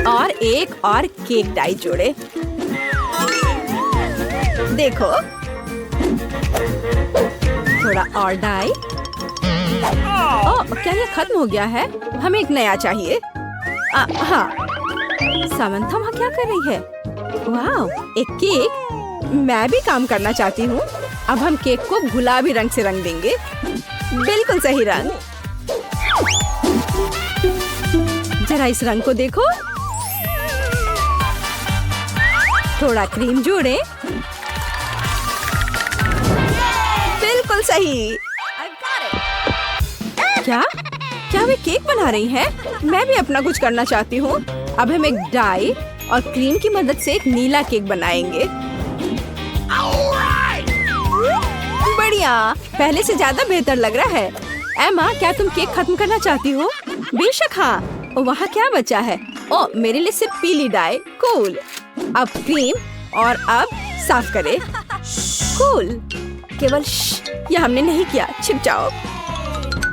और एक और केक डाई जोड़े। देखो, थोड़ा और डाई। ओह, क्या ये खत्म हो गया है? हमें एक नया चाहिए। हाँ, सामंथा वहाँ क्या कर रही है? वाह, एक केक। मैं भी काम करना चाहती हूँ। अब हम केक को गुलाबी रंग से रंग देंगे। बिल्कुल सही रंग। जरा इस रंग को देखो। थोड़ा क्रीम जोड़ें। बिल्कुल सही। क्या क्या वे केक बना रही हैं? मैं भी अपना कुछ करना चाहती हूँ। अब हम एक डाई और क्रीम की मदद से एक नीला केक बनाएंगे। बढ़िया, पहले से ज्यादा बेहतर लग रहा है। एमा, क्या तुम केक खत्म करना चाहती हो? बेशक हाँ। वहाँ क्या बचा है? ओ, मेरे लिए सिर्फ पीली डाई। कूल। अब क्रीम और अब साफ करें। कूल। केवल ये हमने नहीं किया। छिप जाओ।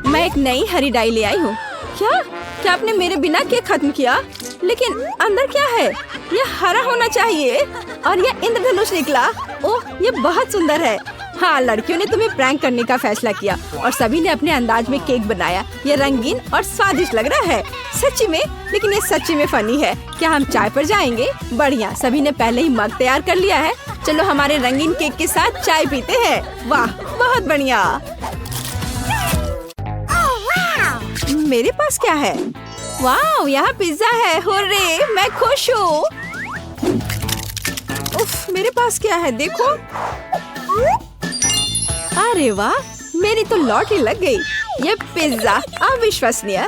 मैं एक नई हरी डाई ले आई हूँ। क्या आपने मेरे बिना केक खत्म किया? लेकिन अंदर क्या है? यह हरा होना चाहिए और यह इंद्रधनुष निकला। ओह, ये बहुत सुंदर है। हाँ, लड़कियों ने तुम्हें प्रैंक करने का फैसला किया और सभी ने अपने अंदाज में केक बनाया। ये रंगीन और स्वादिष्ट लग रहा है। सच्ची में, लेकिन ये सच्ची में फनी है। क्या हम चाय पर जाएंगे? बढ़िया, सभी ने पहले ही मग तैयार कर लिया है। चलो हमारे रंगीन केक के साथ चाय पीते हैं। वाह, बहुत बढ़िया। मेरे पास क्या है? वाह, यहाँ पिज्जा है। हुर्रे, मैं खुश हूँ। उफ, मेरे पास क्या है देखो। अरे वाह, मेरी तो लॉटरी लग गई। ये पिज्जा अविश्वसनीय।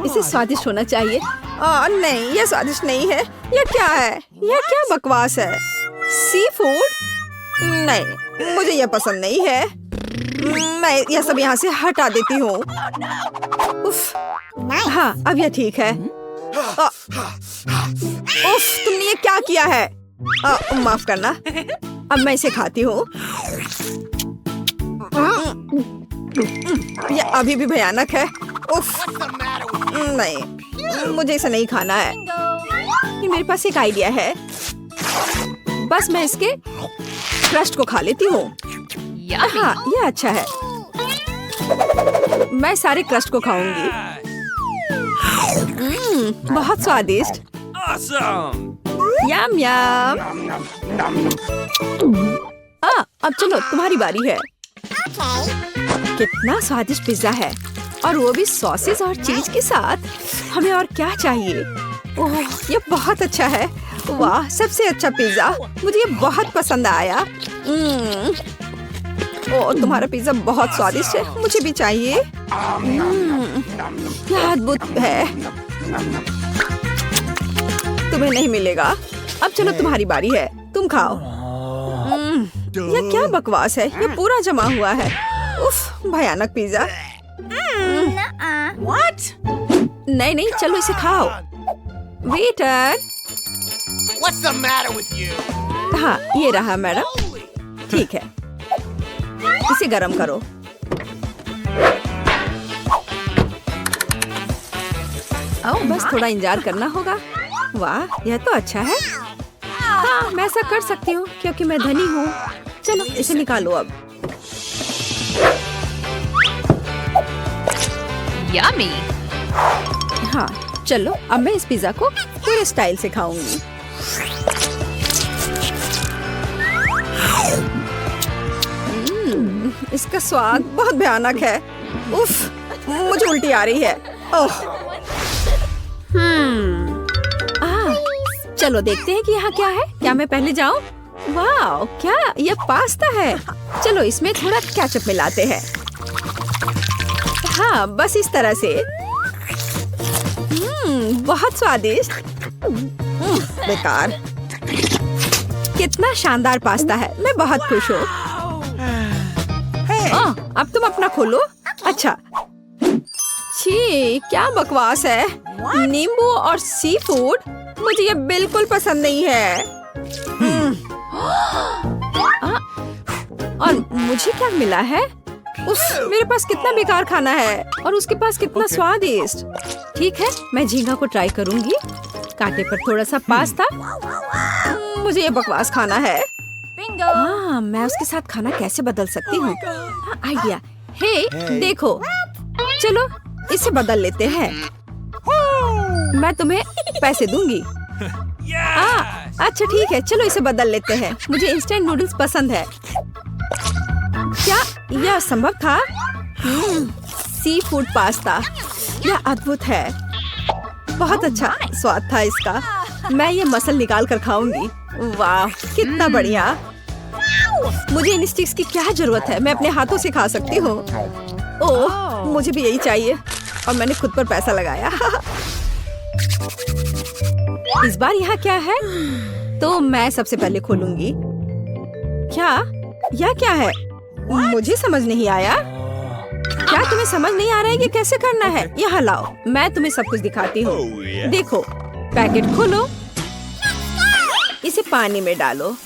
इसे स्वादिष्ट होना चाहिए। नहीं, ये स्वादिष्ट नहीं है। यह क्या है? यह क्या बकवास है? Sea food? नहीं, मुझे यह पसंद नहीं है। मैं यह सब यहाँ से हटा देती हूँ। उफ, हाँ, अब यह ठीक है। उफ, तुमने ये क्या किया है? माफ करना। अब मैं इसे खाती हूँ। यह अभी भी भयानक है। उफ, नहीं, मुझे इसे नहीं खाना है। मेरे पास एक आइडिया है। बस मैं इसके क्रस्ट को खा लेती हूँ। हाँ, यह अच्छा है। मैं सारे क्रस्ट को खाऊंगी। बहुत स्वादिष्ट। यम यम। अब चलो, तुम्हारी बारी है। कितना स्वादिष्ट पिज्जा है, और वो भी सॉसेस और चीज के साथ। हमें और क्या चाहिए? ओह, ये बहुत अच्छा है। वाह, सबसे अच्छा पिज्जा। मुझे ये बहुत पसंद आया। ओह, तुम्हारा पिज्जा बहुत स्वादिष्ट है। मुझे भी चाहिए। क्या अद्भुत है। तुम्हें नहीं मिलेगा। अब चलो, तुम्हारी बारी है। तुम खाओ। यह क्या बकवास है? ये पूरा जमा हुआ है। उफ, भयानक पिज्जा। नहीं, चलो इसे खाओ। Waiter. What's the matter with you? हाँ, ये रहा मैडम। ठीक है, इसे गरम करो। बस थोड़ा इंतजार करना होगा। वाह, यह तो अच्छा है। हाँ, मैं ऐसा कर सकती हूँ क्योंकि मैं धनी हूँ। चलो, इसे निकालो अब। Yummy. हाँ, चलो, अब मैं इस पिज्जा को पूरे स्टाइल से खाऊंगी। इसका स्वाद बहुत भयानक है। उफ, मुझे उल्टी आ रही है। ओह। चलो देखते हैं कि यहाँ क्या है। क्या मैं पहले जाऊँ? वाह, क्या ये पास्ता है? चलो इसमें थोड़ा केचप मिलाते हैं। हाँ, बस इस तरह से। बहुत स्वादिष्ट। बेकार। कितना शानदार पास्ता है। मैं बहुत खुश हूँ। अब तुम अपना खोलो। अच्छा। छी, क्या बकवास है। नींबू और सी फूड, मुझे ये बिल्कुल पसंद नहीं है। और मुझे क्या मिला है? उफ, मेरे पास कितना बेकार खाना है और उसके पास कितना स्वादिष्ट। ठीक है, मैं झींगा को ट्राई करूंगी। कांटे पर थोड़ा सा पास्ता। मुझे ये बकवास खाना है। हाँ, मैं उसके साथ खाना कैसे बदल सकती हूँ? आइडिया। हे, देखो, चलो इसे बदल लेते हैं। मैं तुम्हें पैसे दूंगी। अच्छा ठीक है, चलो इसे बदल लेते हैं। मुझे इंस्टेंट नूडल्स पसंद है। क्या यह संभव था? सी फूड पास्ता, यह अद्भुत है। बहुत अच्छा स्वाद था इसका। मैं ये मसल निकाल कर खाऊंगी। वाह, कितना बढ़िया। मुझे इन स्टिक्स की क्या जरूरत है? मैं अपने हाथों से खा सकती हूँ। ओह, मुझे भी यही चाहिए और मैंने खुद पर पैसा लगाया। इस बार यहाँ क्या है? तो मैं सबसे पहले खोलूंगी। क्या? यह क्या है? मुझे समझ नहीं आया। क्या तुम्हें समझ नहीं आ रहा है कि कैसे करना है? यहाँ लाओ, मैं तुम्हें सब कुछ दिखाती हूँ। देखो, पैकेट खोलो, इसे पानी में डालो,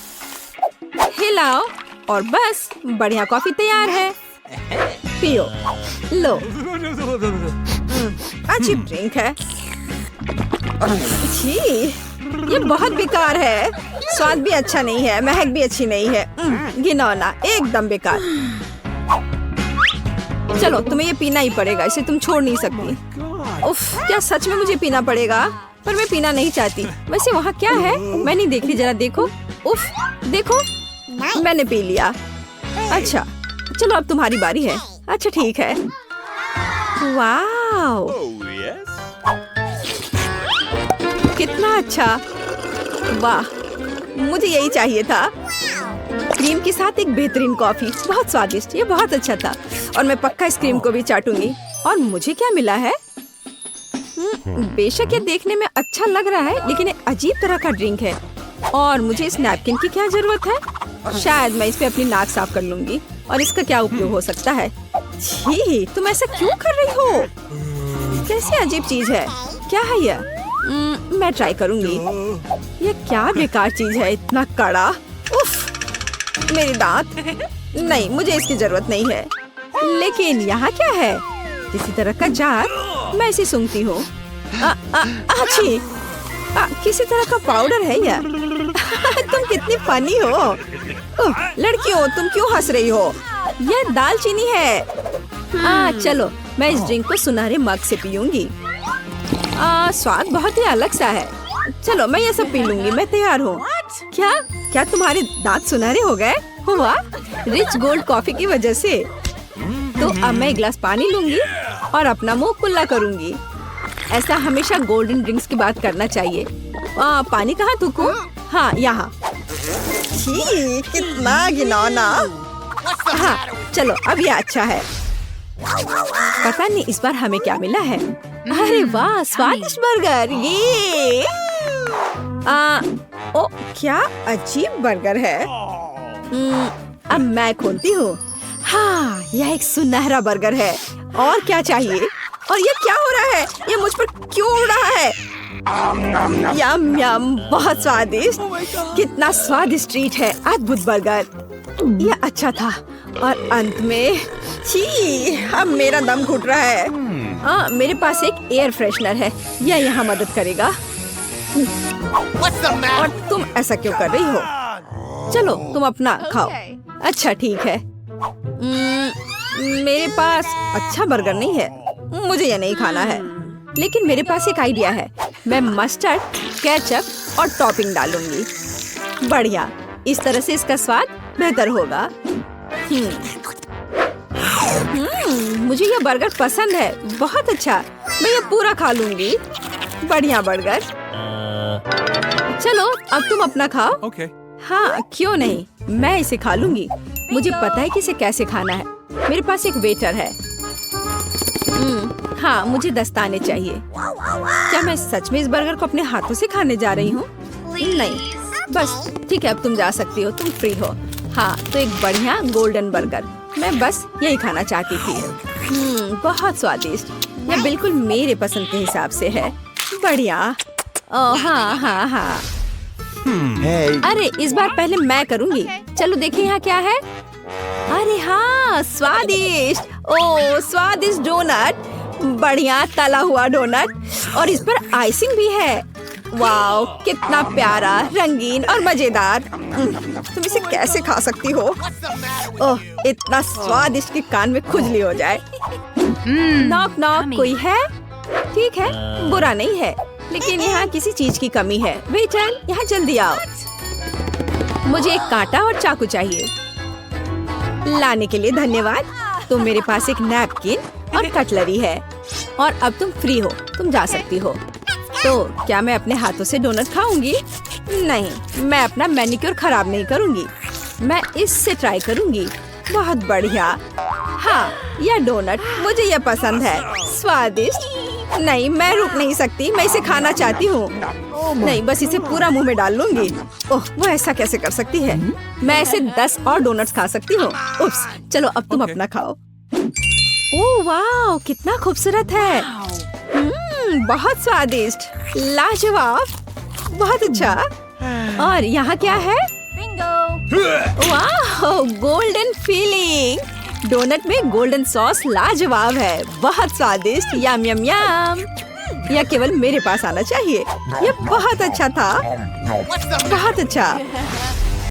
हिलाओ और बस बढ़िया कॉफी तैयार है। पियो। लो। अच्छी ड्रिंक है। छी, ये बहुत बेकार है। स्वाद भी अच्छा नहीं है, महक भी अच्छी नहीं है। घिनौना, एकदम बेकार। चलो, तुम्हें ये पीना ही पड़ेगा, इसे तुम छोड़ नहीं सकती। उफ, क्या सच में मुझे पीना पड़ेगा? पर मैं पीना नहीं चाहती। वैसे वहाँ क्या है? मैं नहीं देख रही, जरा देखो। उफ, देखो, मैंने पी लिया। अच्छा, चलो अब तुम्हारी बारी है। अच्छा ठीक है। वाव, कितना अच्छा। वाह, मुझे यही चाहिए था। क्रीम के साथ एक बेहतरीन कॉफी, बहुत स्वादिष्ट। ये बहुत अच्छा था और मैं पक्का इस क्रीम को भी चाटूंगी। और मुझे क्या मिला है? बेशक ये देखने में अच्छा लग रहा है, लेकिन एक अजीब तरह का ड्रिंक है। और मुझे इस नैपकिन की क्या जरूरत है? शायद मैं इस पे अपनी नाक साफ कर लूंगी। और इसका क्या उपयोग हो सकता है? छी, तुम ऐसा क्यों कर रही हो? कैसी अजीब चीज है। क्या है यह? मैं ट्राई करूंगी। ये क्या बेकार चीज है, इतना कड़ा। उफ, मेरे दांत। नहीं, मुझे इसकी जरूरत नहीं है। लेकिन यहाँ क्या है? किसी तरह का जार। मैं इसे सूंघती हूँ। अच्छी, किसी तरह का पाउडर है यह। तुम कितनी फनी हो। लड़कियों, तुम क्यों हंस रही हो? यह दालचीनी है। चलो, मैं इस ड्रिंक को सुनहरे मग से पीऊंगी। स्वाद बहुत ही अलग सा है। चलो, मैं ये सब पी लूंगी। मैं तैयार हूँ। क्या तुम्हारे दांत सुनहरे हो गए? वाह, रिच गोल्ड कॉफी की वजह से। तो अब मैं एक गिलास पानी लूंगी और अपना मुंह कुल्ला करूंगी। ऐसा हमेशा गोल्डन ड्रिंक्स की बात करना चाहिए। पानी कहाँ थूकूं? हाँ, यहाँ। छी, कितना घिनौना। हाँ, चलो, अब ये अच्छा है। पता नहीं इस बार हमें क्या मिला है। अरे वाह, स्वादिष्ट बर्गर। ये ओ, क्या अजीब बर्गर है। अब मैं खोलती हूँ। हाँ, यह एक सुनहरा बर्गर है। और क्या चाहिए? और ये क्या हो रहा है? ये मुझ पर क्यों उड़ रहा है? यम यम, बहुत स्वादिष्ट। कितना स्वादिष्ट ट्रीट है। अद्भुत बर्गर। यह अच्छा था। और अंत में, छी, अब मेरा दम घुट रहा है। मेरे पास एक एयर फ्रेशनर है, यह यहाँ मदद करेगा। और तुम ऐसा क्यों कर रही हो? चलो, तुम अपना खाओ। अच्छा ठीक है। मेरे पास अच्छा बर्गर नहीं है, मुझे ये नहीं खाना है। लेकिन मेरे पास एक आइडिया है। मैं मस्टर्ड, केचप और टॉपिंग डालूंगी। बढ़िया, इस तरह से इसका स्वाद बेहतर होगा। मुझे ये बर्गर पसंद है, बहुत अच्छा। मैं ये पूरा खा लूंगी। बढ़िया बर्गर। चलो, अब तुम अपना खाओ। Okay. हाँ, क्यों नहीं, मैं इसे खा लूंगी। मुझे पता है कि इसे कैसे खाना है। मेरे पास एक वेटर है। हाँ, मुझे दस्ताने चाहिए। क्या मैं सच में इस बर्गर को अपने हाथों से खाने जा रही हूँ? नहीं, बस ठीक है, अब तुम जा सकती हो, तुम फ्री हो। हाँ, तो एक बढ़िया गोल्डन बर्गर। मैं बस यही खाना चाहती थी। बहुत स्वादिष्ट। यह बिल्कुल मेरे पसंद के हिसाब से है। बढ़िया। ओह हाँ हाँ हाँ। अरे, इस बार पहले मैं करूँगी। चलो देखिए यहाँ क्या है। अरे हाँ, स्वादिष्ट। ओह, स्वादिष्ट डोनट। बढ़िया तला हुआ डोनट और इस पर आइसिंग भी है। वाओ, कितना प्यारा, रंगीन और मजेदार। तुम इसे कैसे खा सकती हो? ओह, इतना स्वादिष्ट कि कान में खुजली हो जाए। नॉक नॉक, कोई है? ठीक है, बुरा नहीं है, लेकिन यहाँ किसी चीज की कमी है। वेटर, यहाँ जल्दी आओ। मुझे एक कांटा और चाकू चाहिए। लाने के लिए धन्यवाद। तो मेरे पास एक नैपकिन और कटलरी है। और अब तुम फ्री हो, तुम जा सकती हो। तो क्या मैं अपने हाथों से डोनट खाऊंगी? नहीं, मैं अपना मैनिक्योर खराब नहीं करूंगी। मैं इससे ट्राई करूंगी। बहुत बढ़िया। हाँ, या डोनट, मुझे यह पसंद है। स्वादिष्ट। नहीं, मैं रुक नहीं सकती, मैं इसे खाना चाहती हूँ। नहीं, बस इसे पूरा मुंह में डाल लूंगी। ओह, वो ऐसा कैसे कर सकती है? मैं ऐसे 10 और डोनट्स खा सकती हूँ। उप्स, चलो अब तुम अपना खाओ। ओह वाह, कितना खूबसूरत है। बहुत स्वादिष्ट, लाजवाब, बहुत अच्छा। और यहाँ क्या है? वाह, गोल्डन फीलिंग। डोनट में गोल्डन सॉस लाजवाब है, बहुत स्वादिष्ट। यम यम यम। यह केवल मेरे पास आना चाहिए। यह बहुत अच्छा था, बहुत अच्छा।